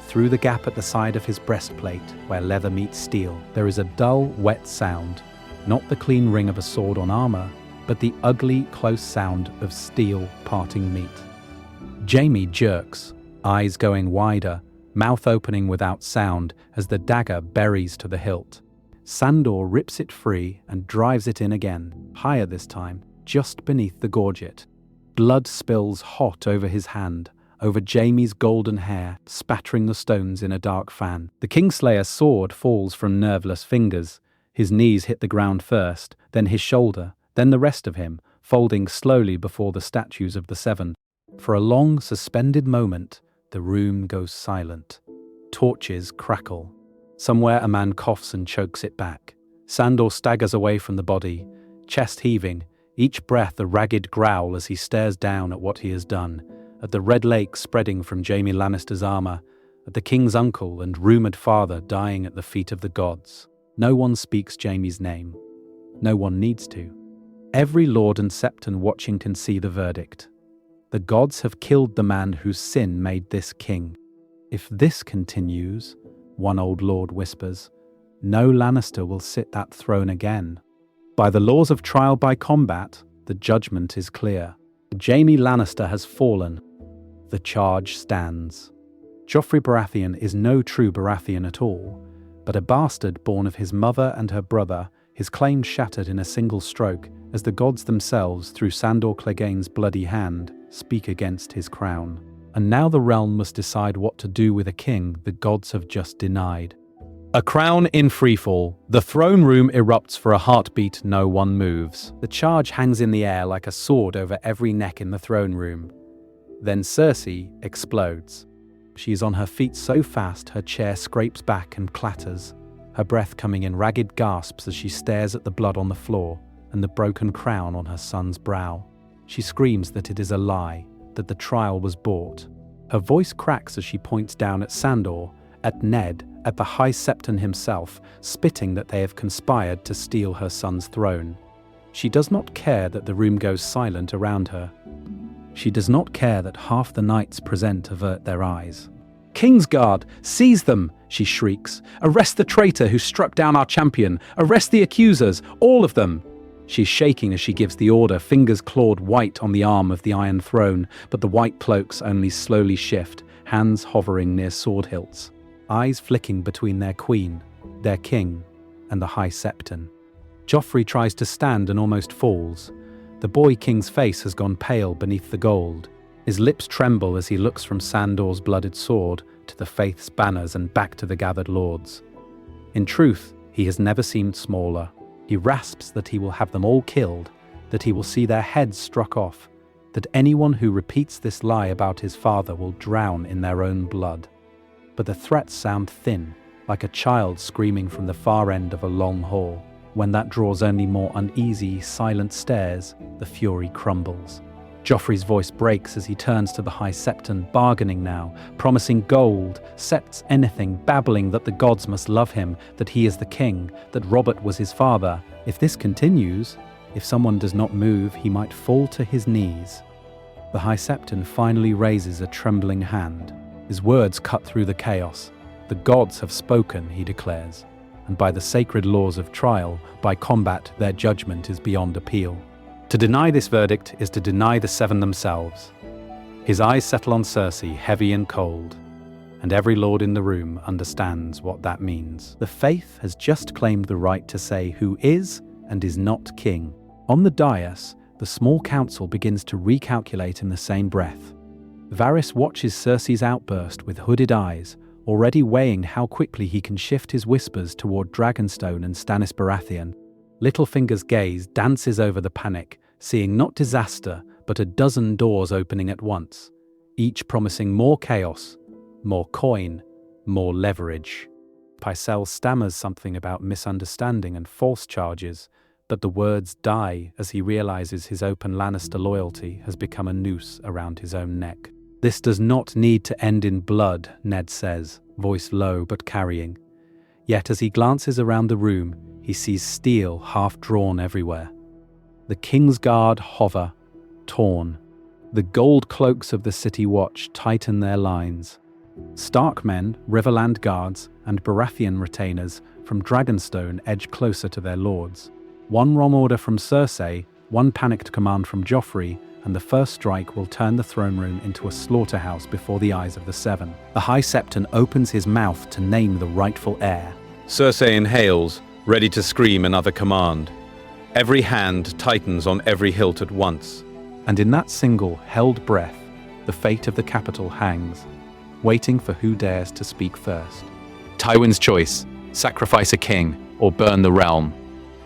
through the gap at the side of his breastplate where leather meets steel. There is a dull, wet sound, not the clean ring of a sword on armor, but the ugly, close sound of steel parting meat. Jaime jerks, eyes going wider, mouth opening without sound as the dagger buries to the hilt. Sandor rips it free and drives it in again, higher this time, just beneath the gorget. Blood spills hot over his hand, over Jaime's golden hair, spattering the stones in a dark fan. The Kingslayer's sword falls from nerveless fingers. His knees hit the ground first, then his shoulder, then the rest of him, folding slowly before the statues of the Seven. For a long, suspended moment, the room goes silent. Torches crackle. Somewhere a man coughs and chokes it back. Sandor staggers away from the body, chest heaving, each breath a ragged growl as he stares down at what he has done, at the red lake spreading from Jaime Lannister's armor, at the king's uncle and rumored father dying at the feet of the gods. No one speaks Jaime's name. No one needs to. Every lord and septon watching can see the verdict. The gods have killed the man whose sin made this king. If this continues, one old lord whispers, no Lannister will sit that throne again. By the laws of trial by combat, the judgment is clear. Jaime Lannister has fallen. The charge stands. Joffrey Baratheon is no true Baratheon at all, but a bastard born of his mother and her brother, his claim shattered in a single stroke as the gods themselves, through Sandor Clegane's bloody hand, speak against his crown. And now the realm must decide what to do with a king the gods have just denied. A crown in freefall. The throne room erupts for a heartbeat. No one moves. The charge hangs in the air like a sword over every neck in the throne room. Then Cersei explodes. She is on her feet so fast her chair scrapes back and clatters, her breath coming in ragged gasps as she stares at the blood on the floor and the broken crown on her son's brow. She screams that it is a lie, that the trial was bought. Her voice cracks as she points down at Sandor, at Ned, at the High Septon himself, spitting that they have conspired to steal her son's throne. She does not care that the room goes silent around her. She does not care that half the knights present avert their eyes. "Kingsguard, seize them!" she shrieks. "Arrest the traitor who struck down our champion! Arrest the accusers, all of them!" She's shaking as she gives the order, fingers clawed white on the arm of the Iron Throne, but the white cloaks only slowly shift, hands hovering near sword hilts, eyes flicking between their queen, their king, and the High Septon. Joffrey tries to stand and almost falls. The boy king's face has gone pale beneath the gold. His lips tremble as he looks from Sandor's blooded sword to the faith's banners and back to the gathered lords. In truth, he has never seemed smaller. He rasps that he will have them all killed, that he will see their heads struck off, that anyone who repeats this lie about his father will drown in their own blood. But the threats sound thin, like a child screaming from the far end of a long hall. When that draws only more uneasy, silent stares, the fury crumbles. Joffrey's voice breaks as he turns to the High Septon, bargaining now, promising gold, septs anything, babbling that the gods must love him, that he is the king, that Robert was his father. If this continues, if someone does not move, he might fall to his knees. The High Septon finally raises a trembling hand. His words cut through the chaos. The gods have spoken, he declares, and by the sacred laws of trial, by combat, their judgment is beyond appeal. To deny this verdict is to deny the Seven themselves. His eyes settle on Cersei, heavy and cold, and every lord in the room understands what that means. The faith has just claimed the right to say who is and is not king. On the dais, the small council begins to recalculate in the same breath. Varys watches Cersei's outburst with hooded eyes, already weighing how quickly he can shift his whispers toward Dragonstone and Stannis Baratheon. Littlefinger's gaze dances over the panic, seeing not disaster, but a dozen doors opening at once, each promising more chaos, more coin, more leverage. Pycelle stammers something about misunderstanding and false charges, but the words die as he realizes his open Lannister loyalty has become a noose around his own neck. "This does not need to end in blood," Ned says, voice low but carrying. Yet as he glances around the room, he sees steel half-drawn everywhere. The Kingsguard hover, torn. The gold cloaks of the City Watch tighten their lines. Stark men, Riverland guards, and Baratheon retainers from Dragonstone edge closer to their lords. One wrong order from Cersei, one panicked command from Joffrey, and the first strike will turn the throne room into a slaughterhouse before the eyes of the Seven. The High Septon opens his mouth to name the rightful heir. Cersei inhales, ready to scream another command. Every hand tightens on every hilt at once. And in that single, held breath, the fate of the capital hangs, waiting for who dares to speak first. Tywin's choice: sacrifice a king or burn the realm.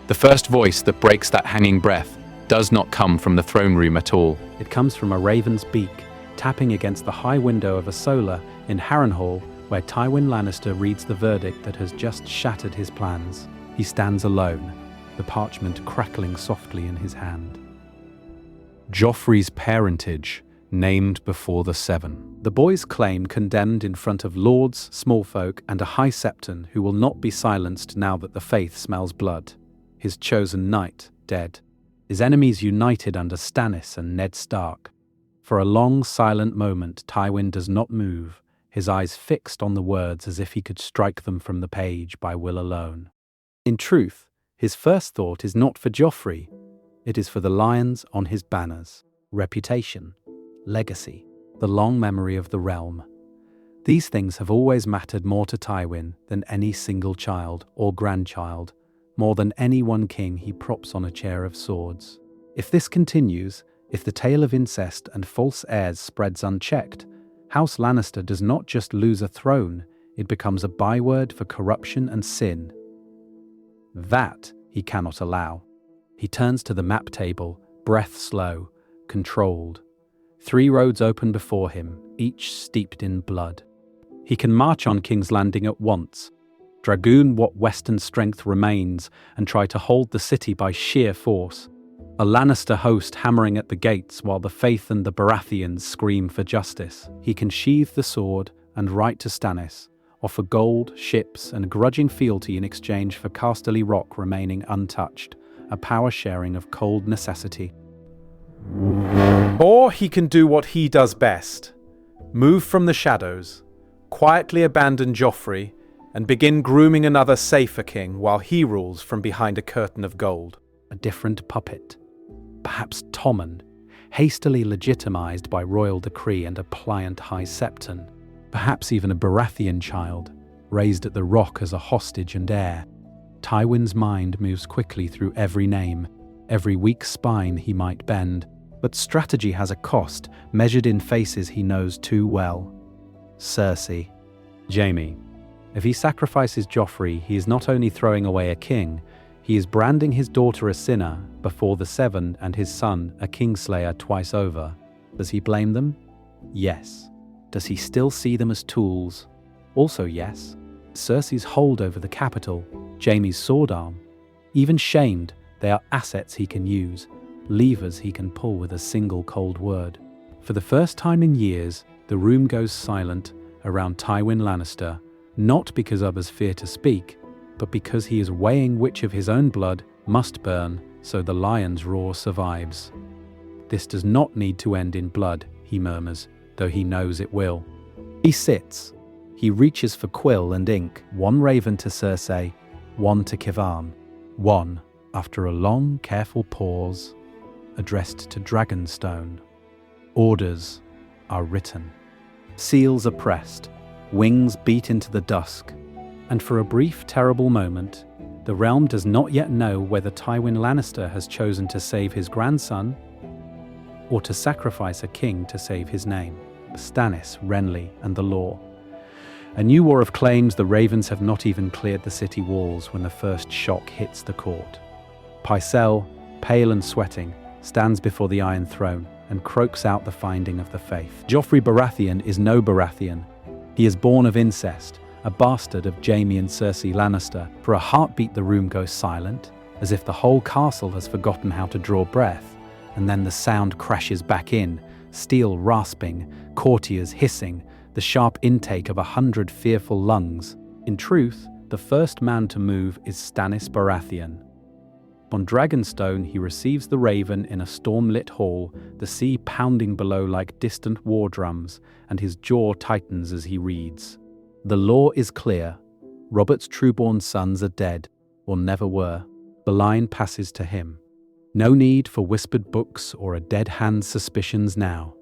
The first voice that breaks that hanging breath does not come from the throne room at all. It comes from a raven's beak, tapping against the high window of a solar in Harrenhal, where Tywin Lannister reads the verdict that has just shattered his plans. He stands alone, the parchment crackling softly in his hand. Joffrey's parentage, named before the Seven. The boy's claim condemned in front of lords, smallfolk, and a High Septon who will not be silenced now that the faith smells blood. His chosen knight, dead. His enemies united under Stannis and Ned Stark. For a long, silent moment, Tywin does not move, his eyes fixed on the words as if he could strike them from the page by will alone. In truth, his first thought is not for Joffrey. It is for the lions on his banners. Reputation, legacy, the long memory of the realm. These things have always mattered more to Tywin than any single child or grandchild, more than any one king he props on a chair of swords. If this continues, if the tale of incest and false heirs spreads unchecked, House Lannister does not just lose a throne, it becomes a byword for corruption and sin. That he cannot allow. He turns to the map table, breath slow, controlled. 3 roads open before him, each steeped in blood. He can march on King's Landing at once, dragoon what western strength remains, and try to hold the city by sheer force. A Lannister host hammering at the gates while the Faith and the Baratheons scream for justice. He can sheathe the sword and write to Stannis, offer gold, ships, and grudging fealty in exchange for Casterly Rock remaining untouched, a power sharing of cold necessity. Or he can do what he does best, move from the shadows, quietly abandon Joffrey, and begin grooming another safer king while he rules from behind a curtain of gold. A different puppet, perhaps Tommen, hastily legitimized by royal decree and a pliant High Septon, perhaps even a Baratheon child, raised at the Rock as a hostage and heir. Tywin's mind moves quickly through every name, every weak spine he might bend, but strategy has a cost, measured in faces he knows too well. Cersei. Jaime. If he sacrifices Joffrey, he is not only throwing away a king, he is branding his daughter a sinner before the Seven and his son a kingslayer twice over. Does he blame them? Yes. Does he still see them as tools? Also yes. Cersei's hold over the capital, Jaime's sword arm. Even shamed, they are assets he can use, levers he can pull with a single cold word. For the first time in years, the room goes silent around Tywin Lannister, not because others fear to speak, but because he is weighing which of his own blood must burn so the lion's roar survives. This does not need to end in blood, he murmurs, though he knows it will. He sits. He reaches for quill and ink, one raven to Cersei, one to Kivan, one, after a long, careful pause, addressed to Dragonstone. Orders are written. Seals are pressed, wings beat into the dusk, and for a brief, terrible moment, the realm does not yet know whether Tywin Lannister has chosen to save his grandson or to sacrifice a king to save his name. Stannis, Renly, and the law. A new war of claims. The ravens have not even cleared the city walls when the first shock hits the court. Pycelle, pale and sweating, stands before the Iron Throne and croaks out the finding of the faith. Joffrey Baratheon is no Baratheon. He is born of incest, a bastard of Jaime and Cersei Lannister. For a heartbeat the room goes silent, as if the whole castle has forgotten how to draw breath, and then the sound crashes back in, steel rasping, courtiers hissing, the sharp intake of 100 fearful lungs. In truth, the first man to move is Stannis Baratheon. On Dragonstone, he receives the raven in a storm-lit hall, the sea pounding below like distant war drums, and his jaw tightens as he reads. The law is clear. Robert's trueborn sons are dead, or never were. The line passes to him. No need for whispered books or a dead hand's suspicions now.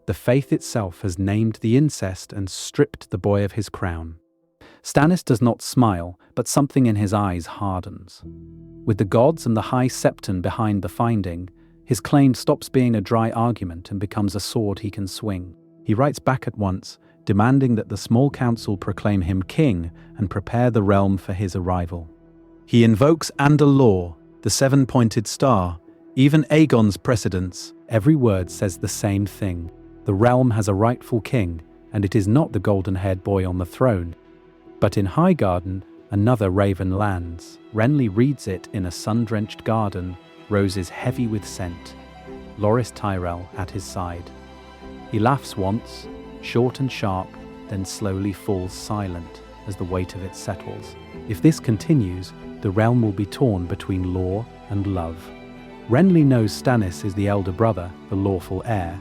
The faith itself has named the incest and stripped the boy of his crown. Stannis does not smile, but something in his eyes hardens. With the gods and the High Septon behind the finding, his claim stops being a dry argument and becomes a sword he can swing. He writes back at once, demanding that the small council proclaim him king and prepare the realm for his arrival. He invokes Andal law, the seven-pointed star, even Aegon's precedents. Every word says the same thing. The realm has a rightful king, and it is not the golden-haired boy on the throne. But in Highgarden, another raven lands. Renly reads it in a sun-drenched garden, roses heavy with scent. Loras Tyrell at his side. He laughs once, short and sharp, then slowly falls silent as the weight of it settles. If this continues, the realm will be torn between law and love. Renly knows Stannis is the elder brother, the lawful heir,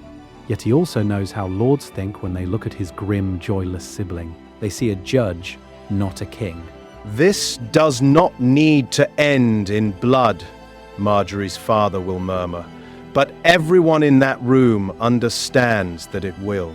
yet he also knows how lords think when they look at his grim, joyless sibling. They see a judge, not a king. "This does not need to end in blood," Marjorie's father will murmur, "but everyone in that room understands that it will."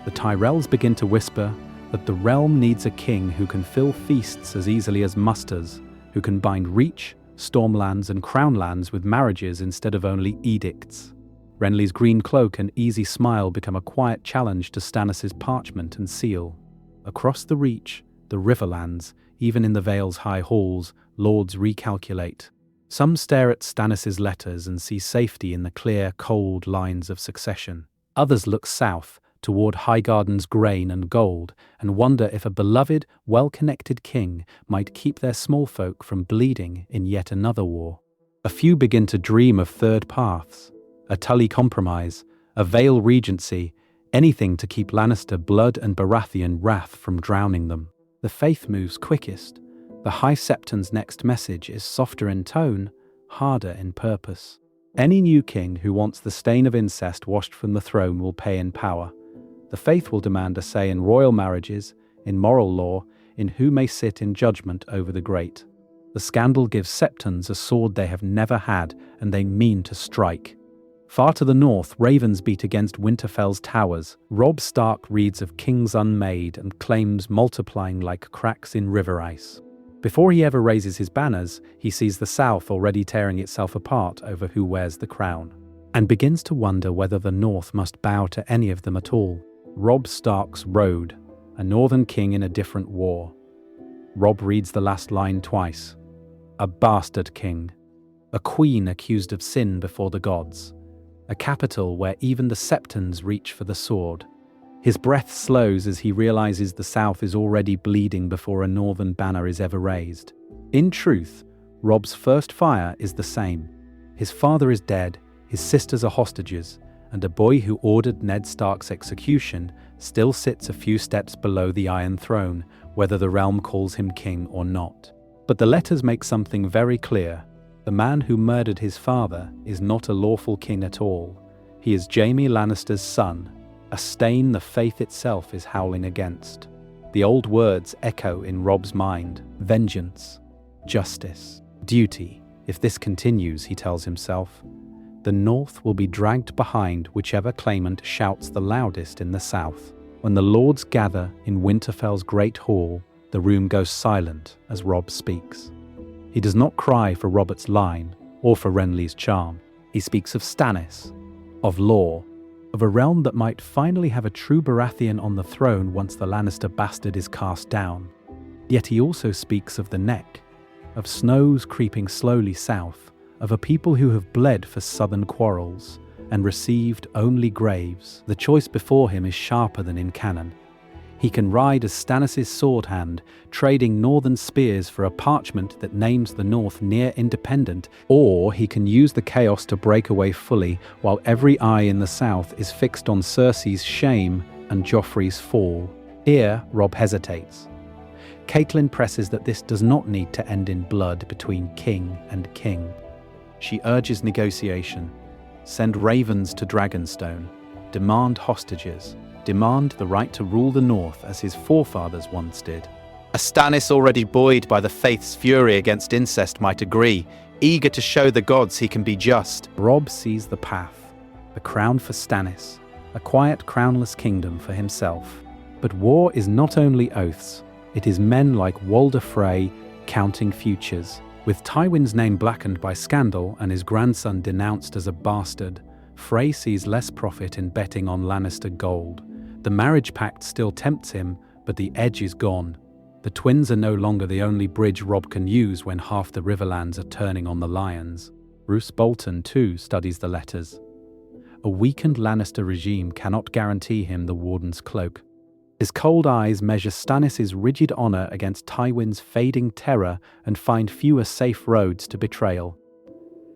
The Tyrells begin to whisper that the realm needs a king who can fill feasts as easily as musters, who can bind Reach, Stormlands and Crownlands with marriages instead of only edicts. Renly's green cloak and easy smile become a quiet challenge to Stannis' parchment and seal. Across the Reach, the Riverlands, even in the Vale's high halls, lords recalculate. Some stare at Stannis' letters and see safety in the clear, cold lines of succession. Others look south, toward Highgarden's grain and gold, and wonder if a beloved, well-connected king might keep their small folk from bleeding in yet another war. A few begin to dream of third paths, a Tully compromise, a Vale regency, anything to keep Lannister blood and Baratheon wrath from drowning them. The faith moves quickest. The High Septon's next message is softer in tone, harder in purpose. Any new king who wants the stain of incest washed from the throne will pay in power. The faith will demand a say in royal marriages, in moral law, in who may sit in judgment over the great. The scandal gives Septons a sword they have never had, and they mean to strike. Far to the north, ravens beat against Winterfell's towers. Robb Stark reads of kings unmade and claims multiplying like cracks in river ice. Before he ever raises his banners, he sees the south already tearing itself apart over who wears the crown, and begins to wonder whether the north must bow to any of them at all. Robb Stark's road, a northern king in a different war. Robb reads the last line twice. A bastard king. A queen accused of sin before the gods. A capital where even the Septons reach for the sword. His breath slows as he realizes the south is already bleeding before a northern banner is ever raised. In truth, Robb's first fire is the same. His father is dead, his sisters are hostages, and a boy who ordered Ned Stark's execution still sits a few steps below the Iron Throne, whether the realm calls him king or not. But the letters make something very clear. The man who murdered his father is not a lawful king at all. He is Jaime Lannister's son, a stain the faith itself is howling against. The old words echo in Robb's mind: vengeance, justice, duty. If this continues, he tells himself, the North will be dragged behind whichever claimant shouts the loudest in the South. When the lords gather in Winterfell's great hall, the room goes silent as Robb speaks. He does not cry for Robert's line or for Renly's charm. He speaks of Stannis, of law, of a realm that might finally have a true Baratheon on the throne once the Lannister bastard is cast down. Yet he also speaks of the Neck, of snows creeping slowly south, of a people who have bled for southern quarrels and received only graves. The choice before him is sharper than in canon. He can ride as Stannis' sword hand, trading northern spears for a parchment that names the North near independent, or he can use the chaos to break away fully while every eye in the South is fixed on Cersei's shame and Joffrey's fall. Here, Robb hesitates. Catelyn presses that this does not need to end in blood between king and king. She urges negotiation. Send ravens to Dragonstone. Demand hostages. Demand the right to rule the North as his forefathers once did. A Stannis already buoyed by the faith's fury against incest might agree, eager to show the gods he can be just. Robb sees the path, the crown for Stannis, a quiet crownless kingdom for himself. But war is not only oaths, it is men like Walder Frey counting futures. With Tywin's name blackened by scandal and his grandson denounced as a bastard, Frey sees less profit in betting on Lannister gold. The marriage pact still tempts him, but the edge is gone. The twins are no longer the only bridge Robb can use when half the Riverlands are turning on the Lions. Roose Bolton, too, studies the letters. A weakened Lannister regime cannot guarantee him the Warden's cloak. His cold eyes measure Stannis' rigid honor against Tywin's fading terror and find fewer safe roads to betrayal.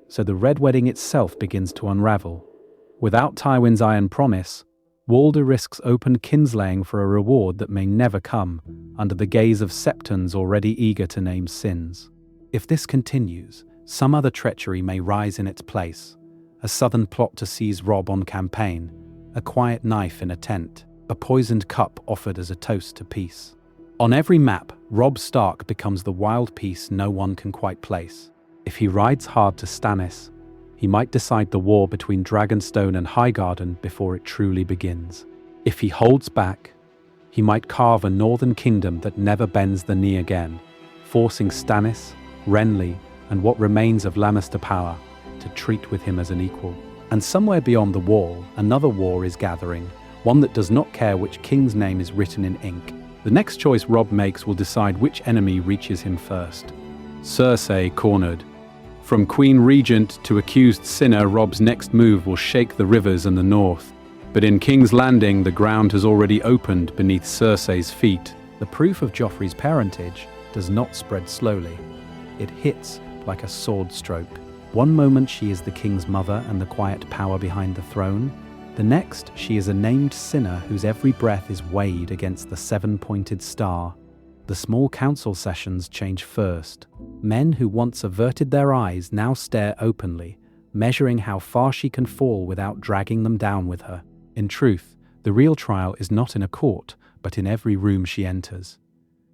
So the Red Wedding itself begins to unravel. Without Tywin's iron promise, Walder risks open kinslaying for a reward that may never come, under the gaze of Septons already eager to name sins. If this continues, some other treachery may rise in its place. A southern plot to seize Robb on campaign, a quiet knife in a tent, a poisoned cup offered as a toast to peace. On every map, Robb Stark becomes the wild piece no one can quite place. If he rides hard to Stannis, he might decide the war between Dragonstone and Highgarden before it truly begins. If he holds back, he might carve a northern kingdom that never bends the knee again, forcing Stannis, Renly, and what remains of Lannister power to treat with him as an equal. And somewhere beyond the wall, another war is gathering, one that does not care which king's name is written in ink. The next choice Robb makes will decide which enemy reaches him first. Cersei cornered. From Queen Regent to accused sinner, Robb's next move will shake the rivers and the north. But in King's Landing, the ground has already opened beneath Cersei's feet. The proof of Joffrey's parentage does not spread slowly. It hits like a sword stroke. One moment she is the king's mother and the quiet power behind the throne. The next, she is a named sinner whose every breath is weighed against the seven-pointed star. The small council sessions change first. Men who once averted their eyes now stare openly, measuring how far she can fall without dragging them down with her. In truth, the real trial is not in a court, but in every room she enters.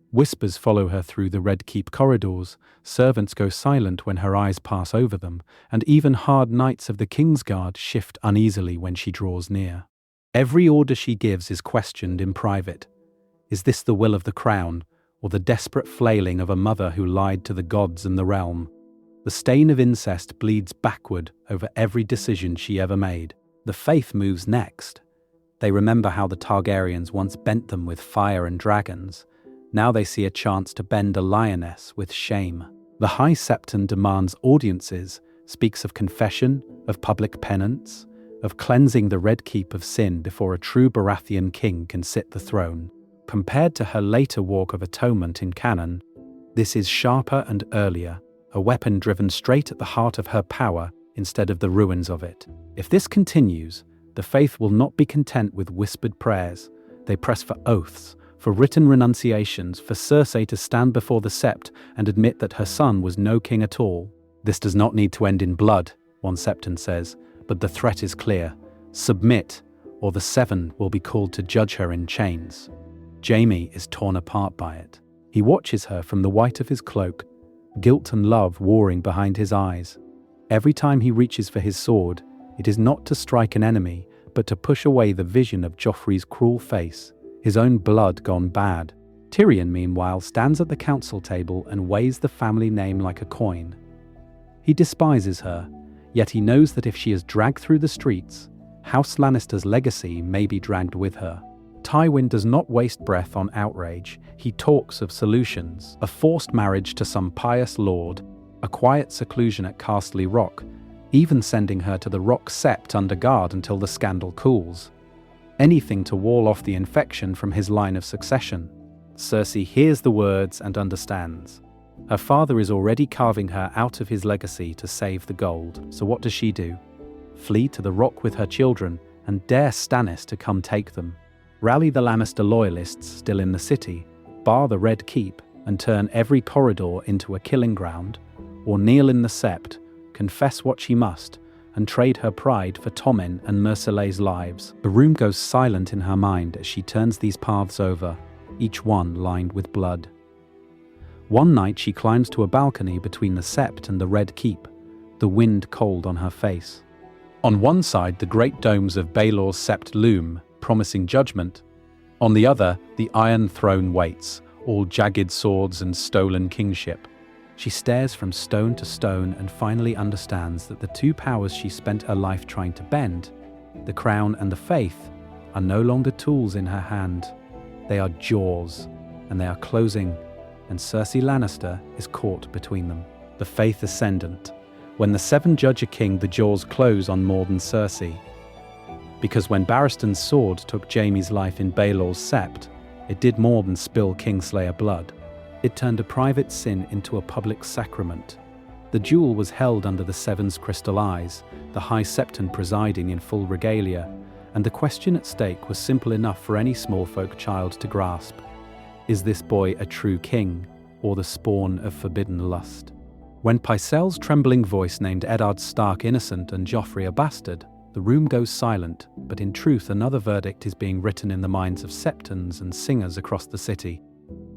Whispers follow her through the Red Keep corridors, servants go silent when her eyes pass over them, and even hard knights of the Kingsguard shift uneasily when she draws near. Every order she gives is questioned in private. Is this the will of the crown, or the desperate flailing of a mother who lied to the gods and the realm? The stain of incest bleeds backward over every decision she ever made. The faith moves next. They remember how the Targaryens once bent them with fire and dragons. Now they see a chance to bend a lioness with shame. The High Septon demands audiences, speaks of confession, of public penance, of cleansing the Red Keep of sin before a true Baratheon king can sit the throne. Compared to her later walk of atonement in canon, this is sharper and earlier, a weapon driven straight at the heart of her power instead of the ruins of it. If this continues, the faith will not be content with whispered prayers. They press for oaths, for written renunciations, for Cersei to stand before the Sept and admit that her son was no king at all. This does not need to end in blood, one Septon says, but the threat is clear. Submit, or the Seven will be called to judge her in chains. Jaime is torn apart by it. He watches her from the white of his cloak, guilt and love warring behind his eyes. Every time he reaches for his sword, it is not to strike an enemy, but to push away the vision of Joffrey's cruel face, his own blood gone bad. Tyrion, meanwhile, stands at the council table and weighs the family name like a coin. He despises her, yet he knows that if she is dragged through the streets, House Lannister's legacy may be dragged with her. Tywin does not waste breath on outrage. He talks of solutions, a forced marriage to some pious lord, a quiet seclusion at Castle Rock, even sending her to the Rock Sept under guard until the scandal cools. Anything to wall off the infection from his line of succession. Cersei hears the words and understands. Her father is already carving her out of his legacy to save the gold, so what does she do? Flee to the Rock with her children and dare Stannis to come take them. Rally the Lannister loyalists still in the city, bar the Red Keep, and turn every corridor into a killing ground, or kneel in the Sept, confess what she must, and trade her pride for Tommen and Mercelei's lives. The room goes silent in her mind as she turns these paths over, each one lined with blood. One night she climbs to a balcony between the Sept and the Red Keep, the wind cold on her face. On one side, the great domes of Baelor's Sept loom, promising judgment. On the other, the Iron Throne waits, all jagged swords and stolen kingship. She stares from stone to stone and finally understands that the two powers she spent her life trying to bend, the crown and the faith, are no longer tools in her hand. They are jaws, and they are closing, and Cersei Lannister is caught between them. The faith ascendant. When the seven judge a king, the jaws close on more than Cersei. Because when Barristan's sword took Jaime's life in Baelor's Sept, it did more than spill Kingslayer blood. It turned a private sin into a public sacrament. The duel was held under the Seven's crystal eyes, the High Septon presiding in full regalia, and the question at stake was simple enough for any small-folk child to grasp. Is this boy a true king, or the spawn of forbidden lust? When Pycelle's trembling voice named Eddard Stark innocent and Joffrey a bastard, the room goes silent, but in truth another verdict is being written in the minds of Septons and singers across the city.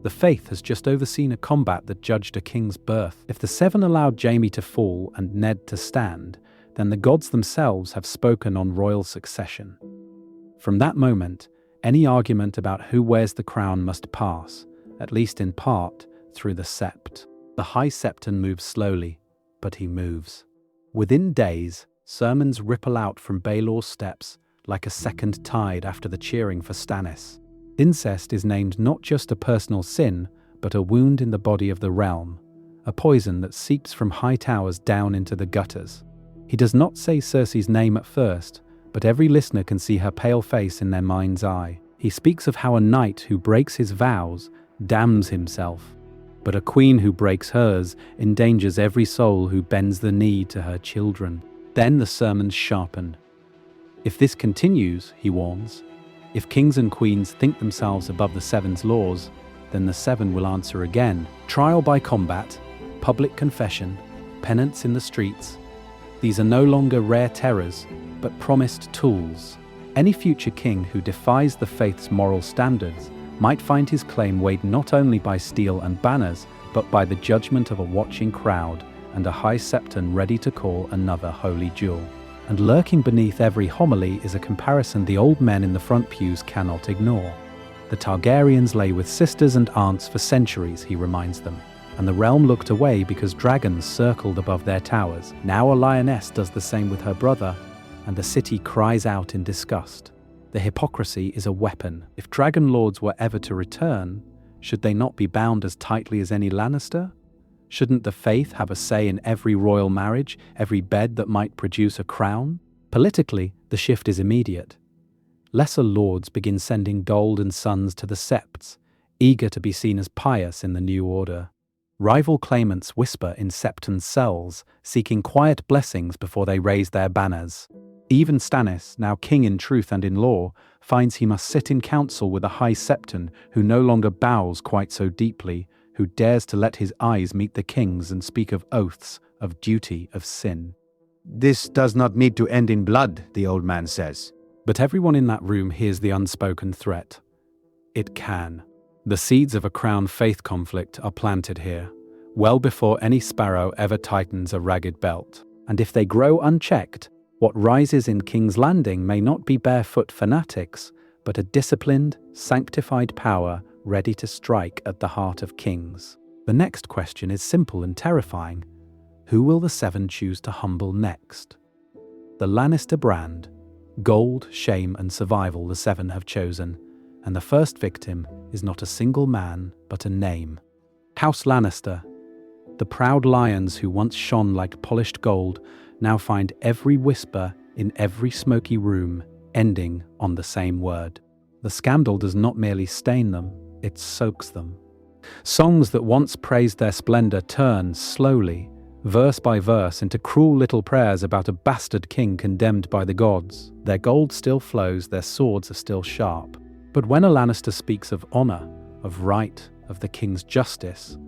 The Faith has just overseen a combat that judged a king's birth. If the Seven allowed Jaime to fall and Ned to stand, then the gods themselves have spoken on royal succession. From that moment, any argument about who wears the crown must pass, at least in part, through the Sept. The High Septon moves slowly, but he moves. Within days, sermons ripple out from Baelor's steps like a second tide after the cheering for Stannis. Incest is named not just a personal sin, but a wound in the body of the realm, a poison that seeps from high towers down into the gutters. He does not say Cersei's name at first, but every listener can see her pale face in their mind's eye. He speaks of how a knight who breaks his vows damns himself, but a queen who breaks hers endangers every soul who bends the knee to her children. Then the sermons sharpen. If this continues, he warns, if kings and queens think themselves above the Seven's laws, then the Seven will answer again. Trial by combat, public confession, penance in the streets. These are no longer rare terrors, but promised tools. Any future king who defies the faith's moral standards might find his claim weighed not only by steel and banners, but by the judgment of a watching crowd and a High Septon ready to call another holy duel. And lurking beneath every homily is a comparison the old men in the front pews cannot ignore. The Targaryens lay with sisters and aunts for centuries, he reminds them, and the realm looked away because dragons circled above their towers. Now a lioness does the same with her brother, and the city cries out in disgust. The hypocrisy is a weapon. If dragon lords were ever to return, should they not be bound as tightly as any Lannister? Shouldn't the faith have a say in every royal marriage, every bed that might produce a crown? Politically, the shift is immediate. Lesser lords begin sending gold and sons to the Septs, eager to be seen as pious in the new order. Rival claimants whisper in Septon cells, seeking quiet blessings before they raise their banners. Even Stannis, now king in truth and in law, finds he must sit in council with a High Septon who no longer bows quite so deeply, who dares to let his eyes meet the king's and speak of oaths, of duty, of sin. "This does not need to end in blood," the old man says. But everyone in that room hears the unspoken threat. It can. The seeds of a crown faith conflict are planted here, well before any sparrow ever tightens a ragged belt. And if they grow unchecked, what rises in King's Landing may not be barefoot fanatics, but a disciplined, sanctified power ready to strike at the heart of kings. The next question is simple and terrifying. Who will the Seven choose to humble next? The Lannister brand, gold, shame, and survival the Seven have chosen, and the first victim is not a single man, but a name. House Lannister. The proud lions who once shone like polished gold now find every whisper in every smoky room ending on the same word. The scandal does not merely stain them, it soaks them. Songs that once praised their splendor turn slowly, verse by verse, into cruel little prayers about a bastard king condemned by the gods. Their gold still flows, their swords are still sharp. But when a Lannister speaks of honor, of right, of the king's justice,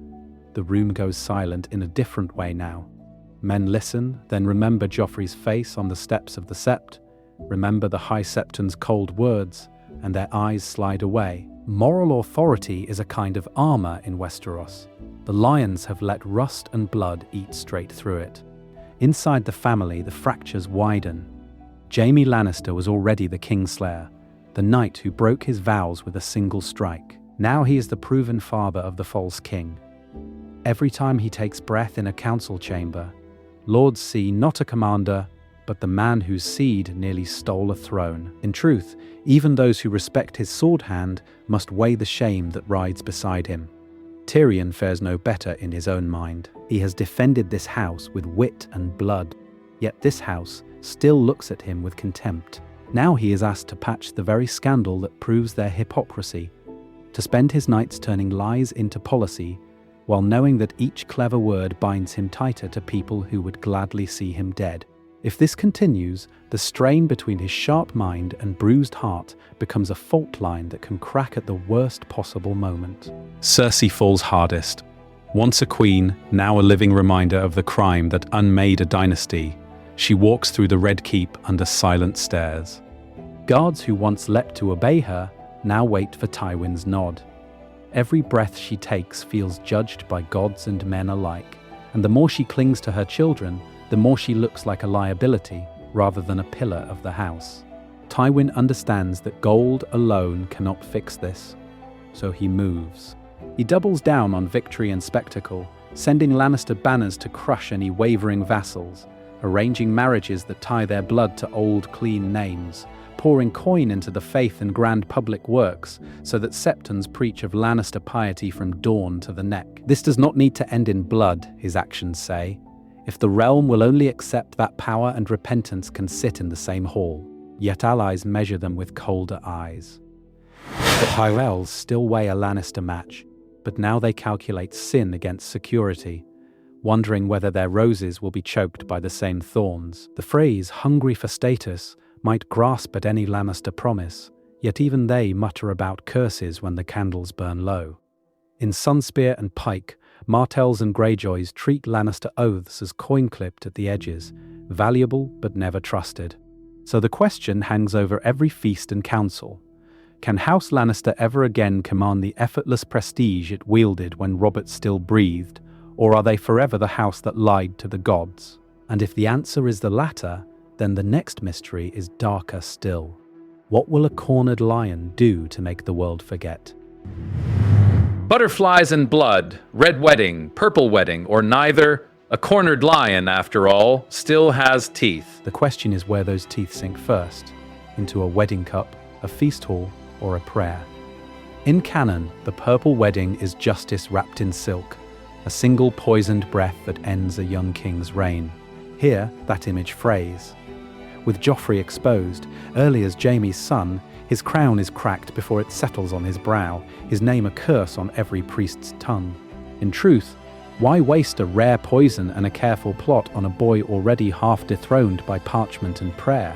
the room goes silent in a different way now. Men listen, then remember Joffrey's face on the steps of the Sept, remember the High Septon's cold words, and their eyes slide away. Moral authority is a kind of armor in Westeros. The lions have let rust and blood eat straight through it. Inside the family, the fractures widen. Jaime Lannister was already the Kingslayer, the knight who broke his vows with a single strike. Now he is the proven father of the false king. Every time he takes breath in a council chamber, lords see not a commander, but the man whose seed nearly stole a throne. In truth, even those who respect his sword hand must weigh the shame that rides beside him. Tyrion fares no better in his own mind. He has defended this house with wit and blood, yet this house still looks at him with contempt. Now he is asked to patch the very scandal that proves their hypocrisy, to spend his nights turning lies into policy, while knowing that each clever word binds him tighter to people who would gladly see him dead. If this continues, the strain between his sharp mind and bruised heart becomes a fault line that can crack at the worst possible moment. Cersei falls hardest. Once a queen, now a living reminder of the crime that unmade a dynasty, she walks through the Red Keep under silent stares. Guards who once leapt to obey her now wait for Tywin's nod. Every breath she takes feels judged by gods and men alike, and the more she clings to her children, the more she looks like a liability rather than a pillar of the house. Tywin understands that gold alone cannot fix this, so he moves. He doubles down on victory and spectacle, sending Lannister banners to crush any wavering vassals, arranging marriages that tie their blood to old clean names, pouring coin into the faith and grand public works so that septons preach of Lannister piety from dawn to the neck. This does not need to end in blood, his actions say, if the realm will only accept that power and repentance can sit in the same hall. Yet allies measure them with colder eyes. The Tyrells still weigh a Lannister match, but now they calculate sin against security, wondering whether their roses will be choked by the same thorns. The Freys, hungry for status, might grasp at any Lannister promise, yet even they mutter about curses when the candles burn low. In Sunspear and Pike, Martells and Greyjoys treat Lannister oaths as coin-clipped at the edges, valuable but never trusted. So the question hangs over every feast and council. Can House Lannister ever again command the effortless prestige it wielded when Robert still breathed, or are they forever the house that lied to the gods? And if the answer is the latter, then the next mystery is darker still. What will a cornered lion do to make the world forget? Butterflies and blood, red wedding, purple wedding, or neither, a cornered lion, after all, still has teeth. The question is where those teeth sink first, into a wedding cup, a feast hall, or a prayer. In canon, the purple wedding is justice wrapped in silk, a single poisoned breath that ends a young king's reign. Here, that image frays. With Joffrey exposed, early as Jaime's son, his crown is cracked before it settles on his brow, his name a curse on every priest's tongue. In truth, why waste a rare poison and a careful plot on a boy already half dethroned by parchment and prayer?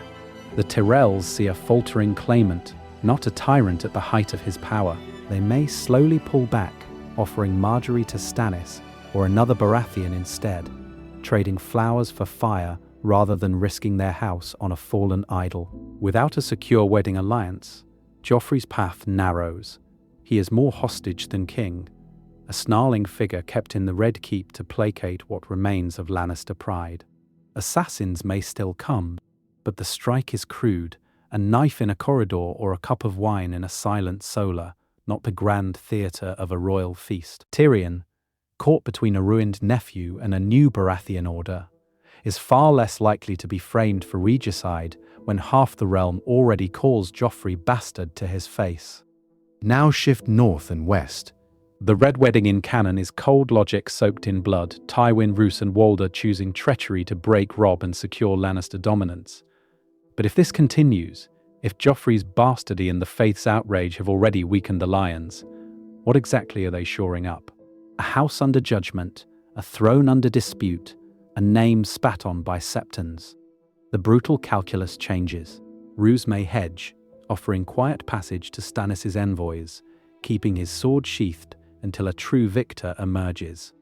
The Tyrells see a faltering claimant, not a tyrant at the height of his power. They may slowly pull back, offering Margaery to Stannis or another Baratheon instead, trading flowers for fire rather than risking their house on a fallen idol. Without a secure wedding alliance, Joffrey's path narrows. He is more hostage than king, a snarling figure kept in the Red Keep to placate what remains of Lannister pride. Assassins may still come, but the strike is crude, a knife in a corridor or a cup of wine in a silent solar, not the grand theatre of a royal feast. Tyrion, caught between a ruined nephew and a new Baratheon order, is far less likely to be framed for regicide when half the realm already calls Joffrey bastard to his face. Now shift north and west. The Red Wedding in canon is cold logic soaked in blood, Tywin, Roose and Walder choosing treachery to break Robb and secure Lannister dominance. But if this continues, if Joffrey's bastardy and the Faith's outrage have already weakened the Lions, what exactly are they shoring up? A house under judgment, a throne under dispute, a name spat on by septons. The brutal calculus changes. Roose may hedge, offering quiet passage to Stannis' envoys, keeping his sword sheathed until a true victor emerges.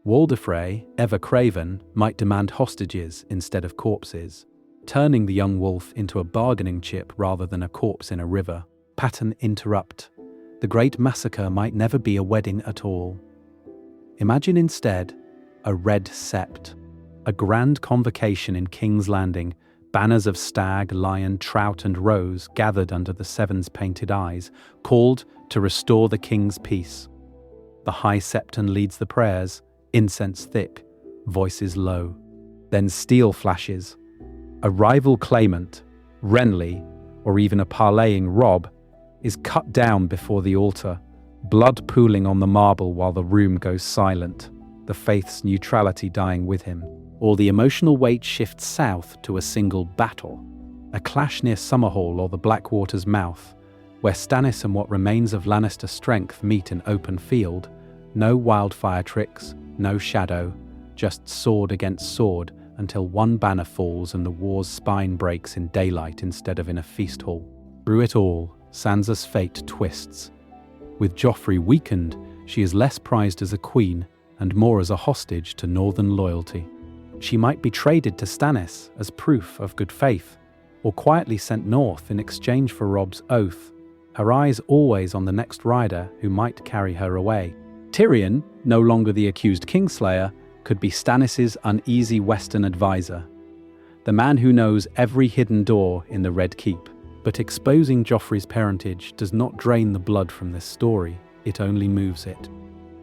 Walder Frey, ever craven, might demand hostages instead of corpses, turning the young wolf into a bargaining chip rather than a corpse in a river. Pattern interrupt. the great massacre might never be a wedding at all. Imagine instead a red sept, a grand convocation in King's Landing, banners of stag, lion, trout and rose gathered under the Seven's painted eyes, called to restore the king's peace. The high septon leads the prayers, incense thick, voices low. Then steel flashes. A rival claimant, Renly, or even a parleying Robb, is cut down before the altar, blood pooling on the marble while the room goes silent, the faith's neutrality dying with him. Or the emotional weight shifts south to a single battle, a clash near Summerhall or the Blackwater's mouth, where Stannis and what remains of Lannister strength meet in open field. No wildfire tricks, no shadow, just sword against sword until one banner falls and the war's spine breaks in daylight instead of in a feast hall. Through it all, Sansa's fate twists. With Joffrey weakened, she is less prized as a queen and more as a hostage to northern loyalty. She might be traded to Stannis as proof of good faith, or quietly sent north in exchange for Robb's oath, her eyes always on the next rider who might carry her away. Tyrion, no longer the accused Kingslayer, could be Stannis' uneasy Western advisor, the man who knows every hidden door in the Red Keep. But exposing Joffrey's parentage does not drain the blood from this story, it only moves it.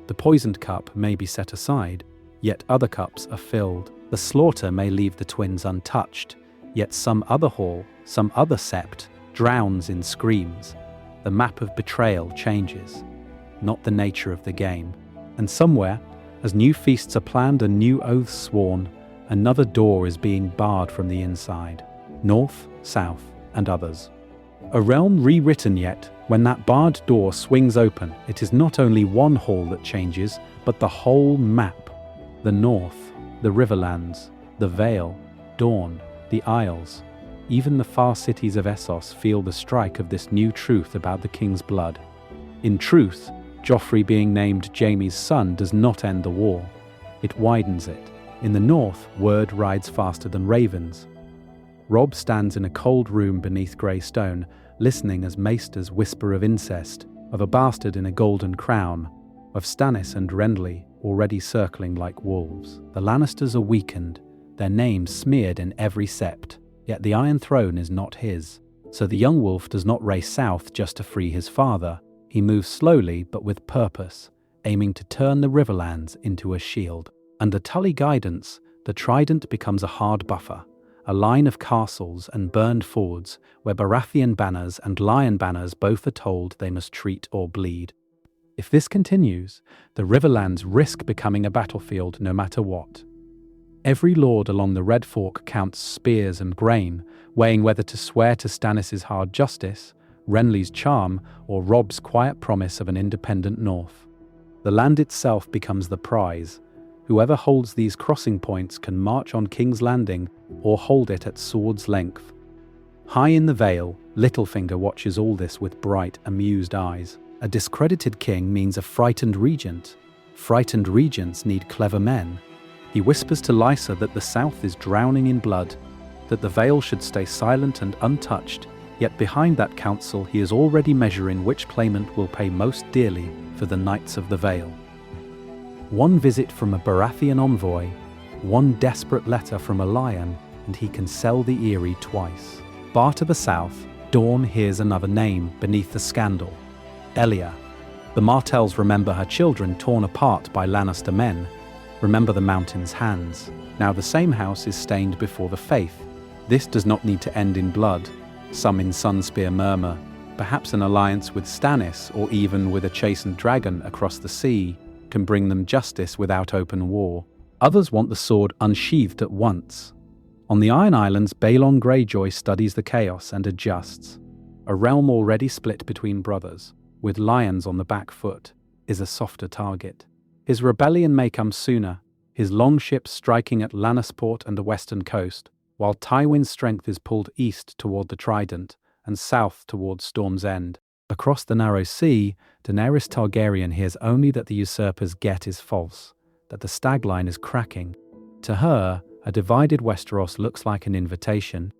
The poisoned cup may be set aside, yet other cups are filled. The slaughter may leave the twins untouched, yet some other hall, some other sept, drowns in screams. The map of betrayal changes, not the nature of the game. And somewhere, as new feasts are planned and new oaths sworn, another door is being barred from the inside. North, south, and others. A realm rewritten yet, when that barred door swings open, it is not only one hall that changes, but the whole map. The north, the Riverlands, the Vale, Dawn, the Isles, even the far cities of Essos feel the strike of this new truth about the king's blood. In truth, Joffrey being named Jaime's son does not end the war. It widens it. In the north, word rides faster than ravens. Robb stands in a cold room beneath grey stone, listening as maesters whisper of incest, of a bastard in a golden crown, of Stannis and Renly already circling like wolves. The Lannisters are weakened, their names smeared in every sept, yet the Iron Throne is not his. So the young wolf does not race south just to free his father. He moves slowly but with purpose, aiming to turn the Riverlands into a shield. Under Tully guidance, the Trident becomes a hard buffer, a line of castles and burned fords where Baratheon banners and Lion banners both are told they must treat or bleed. If this continues, the Riverlands risk becoming a battlefield no matter what. Every lord along the Red Fork counts spears and grain, weighing whether to swear to Stannis' hard justice, Renly's charm, or Robb's quiet promise of an independent north. The land itself becomes the prize. Whoever holds these crossing points can march on King's Landing or hold it at sword's length. High in the Vale, Littlefinger watches all this with bright, amused eyes. A discredited king means a frightened regent. Frightened regents need clever men. He whispers to Lysa that the south is drowning in blood, that the Vale should stay silent and untouched, yet behind that counsel he is already measuring which claimant will pay most dearly for the Knights of the Vale. One visit from a Baratheon envoy, one desperate letter from a lion, and he can sell the Eyrie twice. Far to the south, Dawn hears another name beneath the scandal. Elia. The Martells remember her children torn apart by Lannister men, remember the Mountain's hands. Now the same house is stained before the faith. This does not need to end in blood. Some in Sunspear murmur, perhaps an alliance with Stannis or even with a chastened dragon across the sea can bring them justice without open war. Others want the sword unsheathed at once. On the Iron Islands, Balon Greyjoy studies the chaos and adjusts. A realm already split between brothers, with lions on the back foot, is a softer target. His rebellion may come sooner, his longships striking at Lannisport and the western coast, while Tywin's strength is pulled east toward the Trident and south toward Storm's End. Across the narrow sea, Daenerys Targaryen hears only that the usurper's get is false, that the stag line is cracking. To her, a divided Westeros looks like an invitation.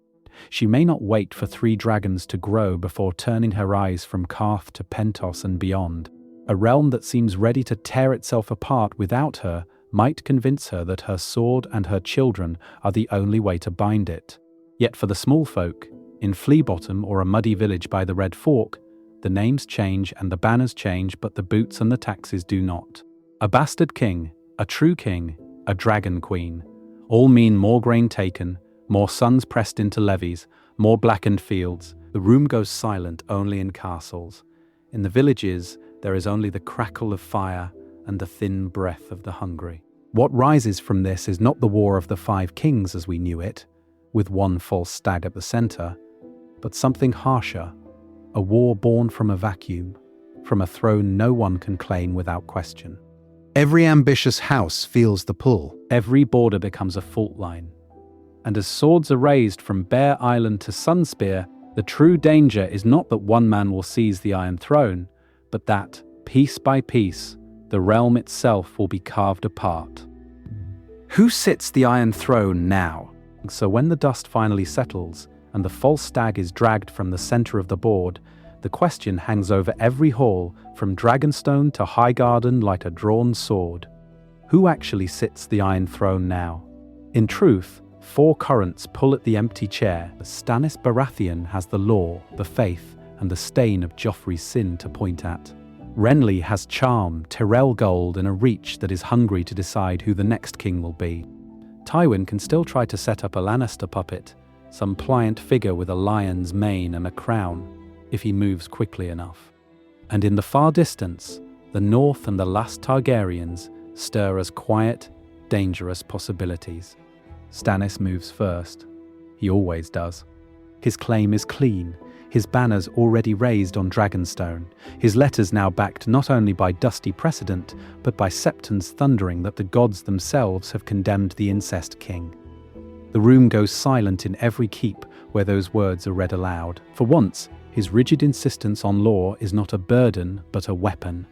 she may not wait for 3 dragons to grow before turning her eyes from Karth to Pentos and beyond. A realm that seems ready to tear itself apart without her might convince her that her sword and her children are the only way to bind it. Yet for the small folk, in Fleabottom or a muddy village by the Red Fork, the names change and the banners change, but the boots and the taxes do not. A bastard king, a true king, a dragon queen, all mean more grain taken, more sons pressed into levies, more blackened fields. The room goes silent only in castles. In the villages, there is only the crackle of fire and the thin breath of the hungry. What rises from this is not the war of the 5 kings as we knew it, with one false stag at the center, but something harsher, a war born from a vacuum, from a throne no one can claim without question. Every ambitious house feels the pull. Every border becomes a fault line. And as swords are raised from Bear Island to Sunspear, the true danger is not that one man will seize the Iron Throne, but that, piece by piece, the realm itself will be carved apart. Who sits the Iron Throne now? So when the dust finally settles, and the false stag is dragged from the center of the board, the question hangs over every hall, from Dragonstone to Highgarden like a drawn sword. Who actually sits the Iron Throne now? In truth, 4 currents pull at the empty chair. Stannis Baratheon has the law, the faith, and the stain of Joffrey's sin to point at. Renly has charm, Tyrell gold, and a reach that is hungry to decide who the next king will be. Tywin can still try to set up a Lannister puppet, some pliant figure with a lion's mane and a crown, if he moves quickly enough. And in the far distance, the North and the last Targaryens stir as quiet, dangerous possibilities. Stannis moves first. He always does. His claim is clean, his banners already raised on Dragonstone, his letters now backed not only by dusty precedent, but by Septon's thundering that the gods themselves have condemned the incest king. The room goes silent in every keep where those words are read aloud. For once, his rigid insistence on law is not a burden, but a weapon.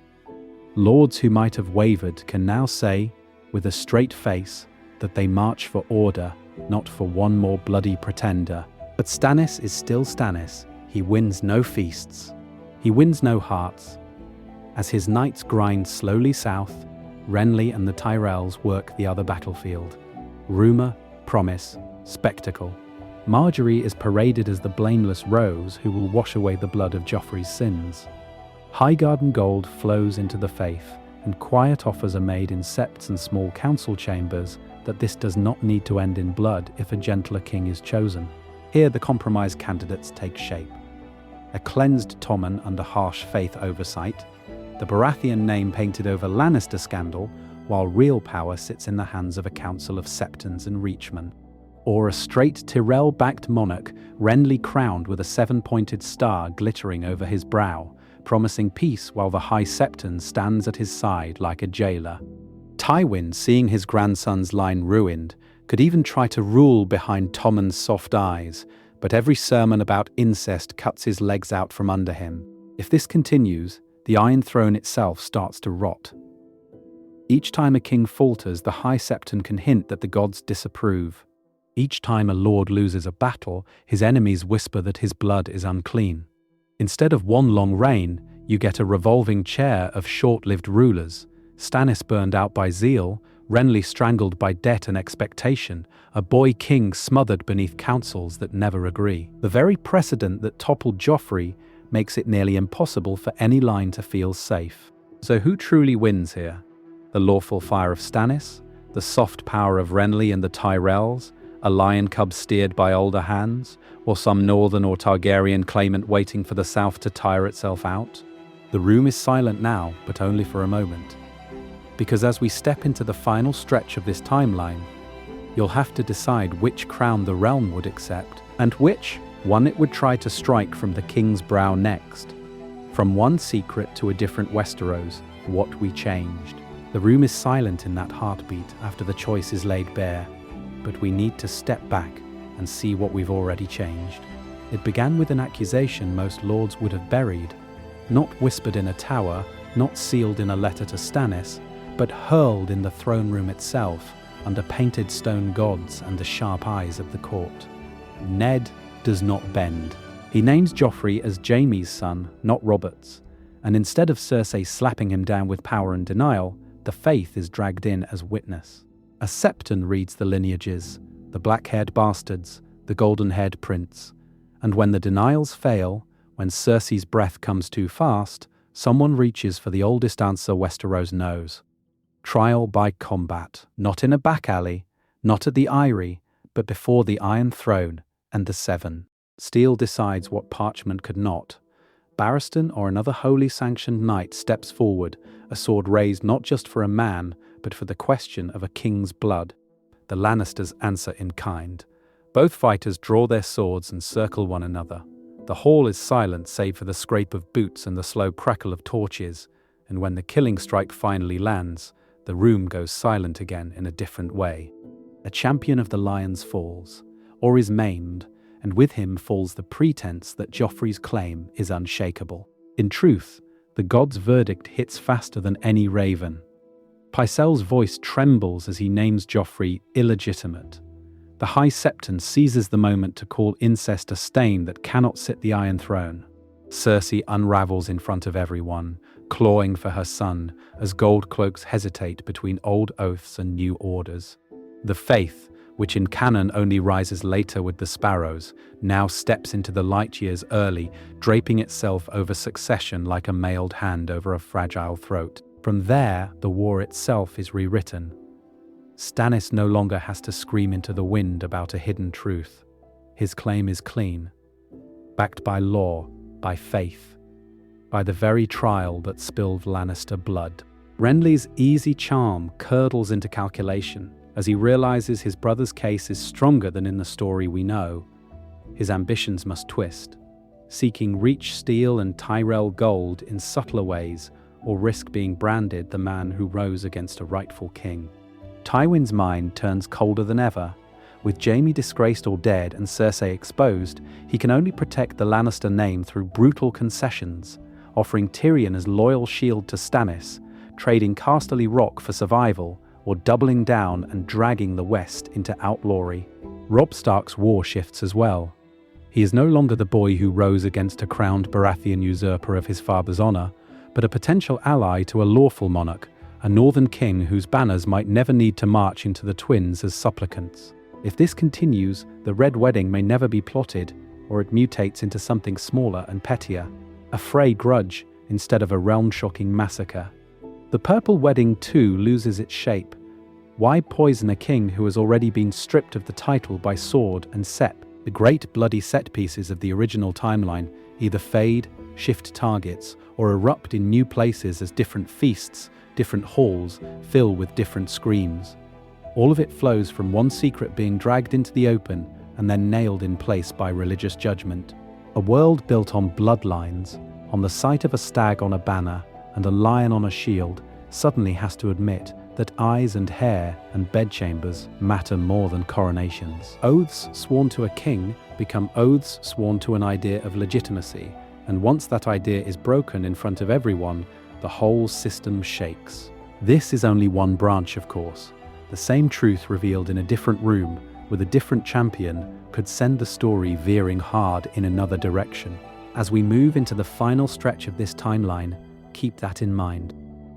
Lords who might have wavered can now say, with a straight face, that they march for order, not for one more bloody pretender. But Stannis is still Stannis. He wins no feasts. He wins no hearts. As his knights grind slowly south, Renly and the Tyrells work the other battlefield. Rumor, promise, spectacle. Marjorie is paraded as the blameless rose who will wash away the blood of Joffrey's sins. Highgarden gold flows into the faith, and quiet offers are made in septs and small council chambers that this does not need to end in blood if a gentler king is chosen. Here the compromise candidates take shape. A cleansed Tommen under harsh faith oversight, the Baratheon name painted over Lannister scandal, while real power sits in the hands of a council of Septons and Reachmen. Or a straight Tyrell-backed monarch, Renly crowned with a 7-pointed star glittering over his brow, promising peace while the High Septon stands at his side like a jailer. Tywin, seeing his grandson's line ruined, could even try to rule behind Tommen's soft eyes, but every sermon about incest cuts his legs out from under him. If this continues, the Iron Throne itself starts to rot. Each time a king falters, the High Septon can hint that the gods disapprove. Each time a lord loses a battle, his enemies whisper that his blood is unclean. Instead of one long reign, you get a revolving chair of short-lived rulers. Stannis burned out by zeal, Renly strangled by debt and expectation, a boy king smothered beneath councils that never agree. The very precedent that toppled Joffrey makes it nearly impossible for any line to feel safe. So who truly wins here? The lawful fire of Stannis? The soft power of Renly and the Tyrells? A lion cub steered by older hands? Or some northern or Targaryen claimant waiting for the south to tire itself out? The room is silent now, but only for a moment. Because as we step into the final stretch of this timeline, you'll have to decide which crown the realm would accept, and which one it would try to strike from the king's brow next. From one secret to a different Westeros, what we changed. The room is silent in that heartbeat after the choice is laid bare, but we need to step back and see what we've already changed. It began with an accusation most lords would have buried, not whispered in a tower, not sealed in a letter to Stannis, but hurled in the throne room itself, under painted stone gods and the sharp eyes of the court. Ned does not bend. He names Joffrey as Jaime's son, not Robert's, and instead of Cersei slapping him down with power and denial, the faith is dragged in as witness. A septon reads the lineages, the black-haired bastards, the golden-haired prince, and when the denials fail, when Cersei's breath comes too fast, someone reaches for the oldest answer Westeros knows. Trial by combat, not in a back alley, not at the Eyrie, but before the Iron Throne and the Seven. Steel decides what parchment could not. Barristan or another wholly sanctioned knight steps forward, a sword raised not just for a man, but for the question of a king's blood. The Lannisters answer in kind. Both fighters draw their swords and circle one another. The hall is silent save for the scrape of boots and the slow crackle of torches, and when the killing strike finally lands, the room goes silent again in a different way. A champion of the Lions falls, or is maimed, and with him falls the pretense that Joffrey's claim is unshakable. In truth, the god's verdict hits faster than any raven. Pycelle's voice trembles as he names Joffrey illegitimate. The High Septon seizes the moment to call incest a stain that cannot sit the Iron Throne. Cersei unravels in front of everyone, clawing for her son, as gold cloaks hesitate between old oaths and new orders. The faith, which in canon only rises later with the sparrows, now steps into the light years early, draping itself over succession like a mailed hand over a fragile throat. From there, the war itself is rewritten. Stannis no longer has to scream into the wind about a hidden truth. His claim is clean, backed by law, by faith, by the very trial that spilled Lannister blood. Renly's easy charm curdles into calculation as he realizes his brother's case is stronger than in the story we know. His ambitions must twist, seeking Reach steel and Tyrell gold in subtler ways, or risk being branded the man who rose against a rightful king. Tywin's mind turns colder than ever. With Jaime disgraced or dead and Cersei exposed, he can only protect the Lannister name through brutal concessions, offering Tyrion as loyal shield to Stannis, trading Casterly Rock for survival, or doubling down and dragging the West into outlawry. Robb Stark's war shifts as well. He is no longer the boy who rose against a crowned Baratheon usurper of his father's honor, but a potential ally to a lawful monarch, a northern king whose banners might never need to march into the Twins as supplicants. If this continues, the Red Wedding may never be plotted, or it mutates into something smaller and pettier, a fray grudge instead of a realm-shocking massacre. The Purple Wedding too loses its shape. Why poison a king who has already been stripped of the title by sword and sep? The great bloody set pieces of the original timeline either fade, shift targets, or erupt in new places as different feasts, different halls, fill with different screams. All of it flows from one secret being dragged into the open and then nailed in place by religious judgment. A world built on bloodlines, on the sight of a stag on a banner and a lion on a shield, suddenly has to admit that eyes and hair and bedchambers matter more than coronations. Oaths sworn to a king become oaths sworn to an idea of legitimacy, and once that idea is broken in front of everyone, the whole system shakes. This is only one branch, of course. The same truth revealed in a different room with a different champion could send the story veering hard in another direction. As we move into the final stretch of this timeline, keep that in mind.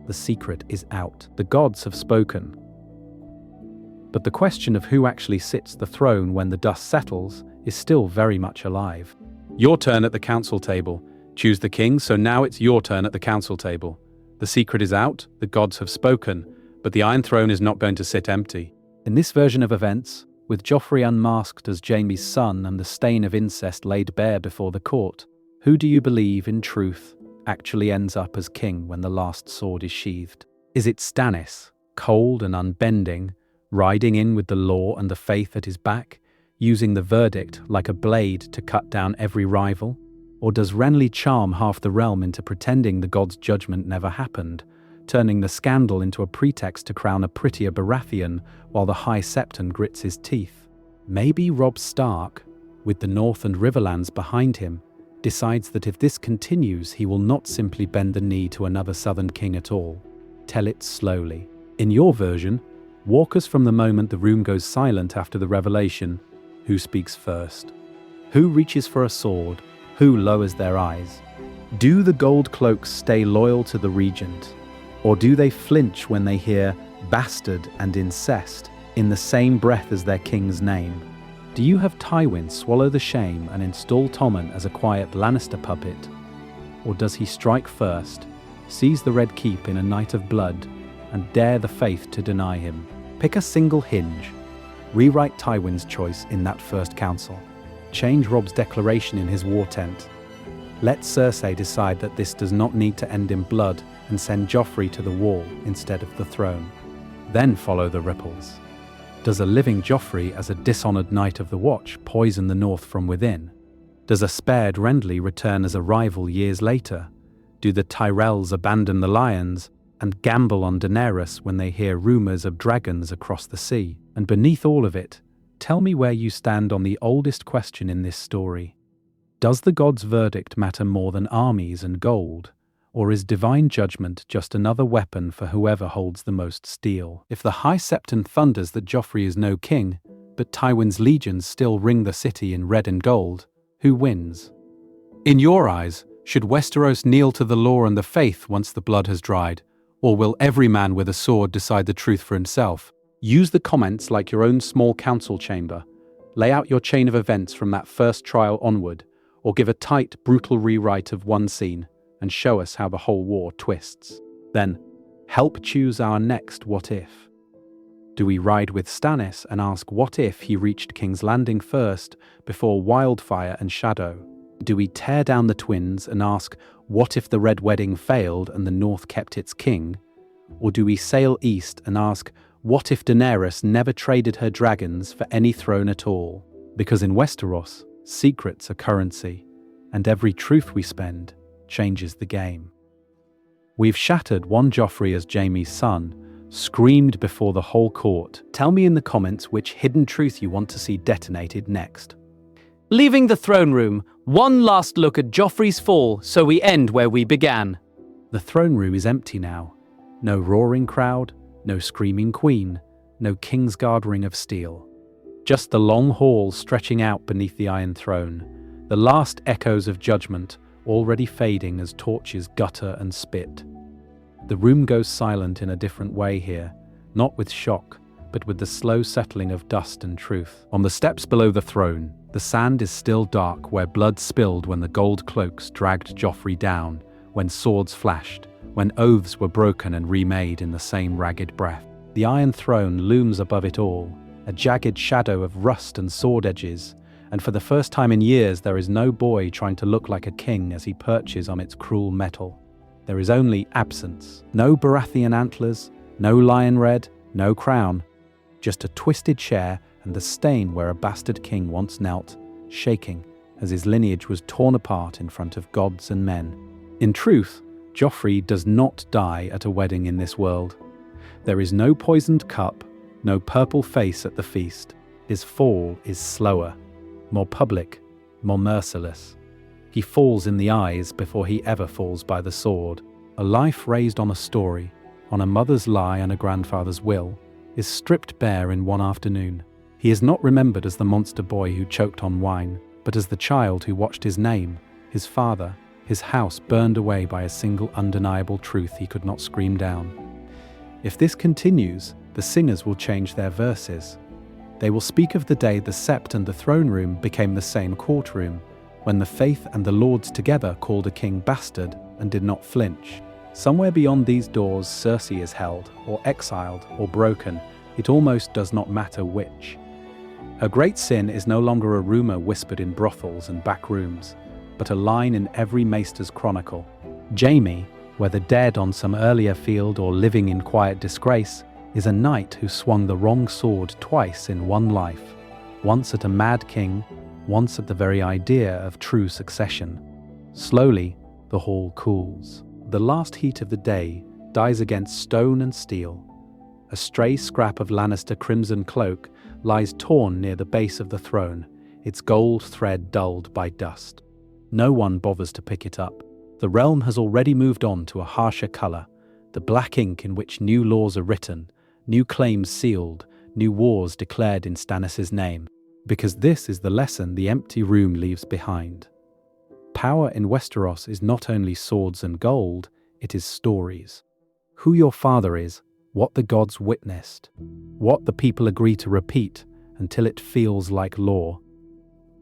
The secret is out. The gods have spoken. But the question of who actually sits the throne when the dust settles is still very much alive. Your turn at the council table. Choose the king, so now it's your turn at the council table. The secret is out, the gods have spoken, but the Iron Throne is not going to sit empty. In this version of events, with Joffrey unmasked as Jaime's son and the stain of incest laid bare before the court, who do you believe, in truth, actually ends up as king when the last sword is sheathed? Is it Stannis, cold and unbending, riding in with the law and the faith at his back, using the verdict like a blade to cut down every rival? Or does Renly charm half the realm into pretending the god's judgment never happened, turning the scandal into a pretext to crown a prettier Baratheon while the High Septon grits his teeth? Maybe Robb Stark, with the North and Riverlands behind him, decides that if this continues, he will not simply bend the knee to another Southern king at all. Tell it slowly. In your version, walk us from the moment the room goes silent after the revelation. Who speaks first? Who reaches for a sword? Who lowers their eyes? Do the gold cloaks stay loyal to the regent? Or do they flinch when they hear bastard and incest in the same breath as their king's name? Do you have Tywin swallow the shame and install Tommen as a quiet Lannister puppet? Or does he strike first, seize the Red Keep in a night of blood, and dare the faith to deny him? Pick a single hinge. Rewrite Tywin's choice in that first council. Change Robb's declaration in his war tent. Let Cersei decide that this does not need to end in blood and send Joffrey to the wall instead of the throne. Then follow the ripples. Does a living Joffrey as a dishonored Knight of the Watch poison the North from within? Does a spared Renly return as a rival years later? Do the Tyrells abandon the Lions and gamble on Daenerys when they hear rumors of dragons across the sea? And beneath all of it, tell me where you stand on the oldest question in this story. Does the gods' verdict matter more than armies and gold? Or is divine judgment just another weapon for whoever holds the most steel? If the High Septon thunders that Joffrey is no king, but Tywin's legions still ring the city in red and gold, who wins? In your eyes, should Westeros kneel to the law and the faith once the blood has dried? Or will every man with a sword decide the truth for himself? Use the comments like your own small council chamber. Lay out your chain of events from that first trial onward, or give a tight, brutal rewrite of one scene and show us how the whole war twists. Then, help choose our next what if. Do we ride with Stannis and ask what if he reached King's Landing first before Wildfire and Shadow? Do we tear down the twins and ask what if the Red Wedding failed and the North kept its king? Or do we sail east and ask what if Daenerys never traded her dragons for any throne at all? Because in Westeros, secrets are currency, and every truth we spend changes the game. We've shattered one Joffrey as Jaime's son, screamed before the whole court. Tell me in the comments which hidden truth you want to see detonated next. Leaving the throne room, one last look at Joffrey's fall, so we end where we began. The throne room is empty now. No roaring crowd, no screaming queen, no Kingsguard ring of steel. Just the long hall stretching out beneath the Iron Throne, the last echoes of judgment already fading as torches gutter and spit. The room goes silent in a different way here, not with shock, but with the slow settling of dust and truth. On the steps below the throne, the sand is still dark where blood spilled when the gold cloaks dragged Joffrey down, when swords flashed, when oaths were broken and remade in the same ragged breath. The Iron Throne looms above it all, a jagged shadow of rust and sword edges, and for the first time in years there is no boy trying to look like a king as he perches on its cruel metal. There is only absence. No Baratheon antlers, no lion red, no crown. Just a twisted chair and the stain where a bastard king once knelt, shaking as his lineage was torn apart in front of gods and men. In truth, Joffrey does not die at a wedding in this world. There is no poisoned cup, no purple face at the feast. His fall is slower, more public, more merciless. He falls in the eyes before he ever falls by the sword. A life raised on a story, on a mother's lie and a grandfather's will, is stripped bare in one afternoon. He is not remembered as the monster boy who choked on wine, but as the child who watched his name, his father, his house burned away by a single undeniable truth he could not scream down. If this continues, the singers will change their verses. They will speak of the day the sept and the throne room became the same courtroom, when the faith and the lords together called a king bastard and did not flinch. Somewhere beyond these doors Cersei is held, or exiled, or broken. It almost does not matter which. Her great sin is no longer a rumour whispered in brothels and back rooms, but a line in every maester's chronicle. Jaime, whether dead on some earlier field or living in quiet disgrace, is a knight who swung the wrong sword twice in one life, once at a mad king, once at the very idea of true succession. Slowly, the hall cools. The last heat of the day dies against stone and steel. A stray scrap of Lannister crimson cloak lies torn near the base of the throne, its gold thread dulled by dust. No one bothers to pick it up. The realm has already moved on to a harsher colour, the black ink in which new laws are written, new claims sealed, new wars declared in Stannis' name. Because this is the lesson the empty room leaves behind. Power in Westeros is not only swords and gold, it is stories. Who your father is, what the gods witnessed, what the people agree to repeat until it feels like law.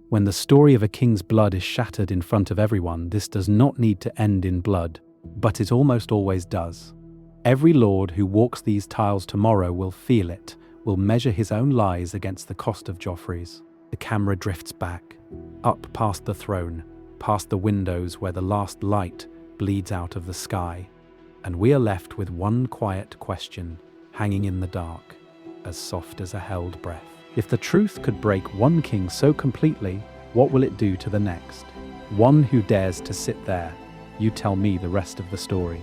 When the story of a king's blood is shattered in front of everyone, this does not need to end in blood, but it almost always does. Every lord who walks these tiles tomorrow will feel it, will measure his own lies against the cost of Joffrey's. The camera drifts back, up past the throne, past the windows where the last light bleeds out of the sky, and we are left with one quiet question hanging in the dark, as soft as a held breath. If the truth could break one king so completely, what will it do to the next? One who dares to sit there. You tell me the rest of the story.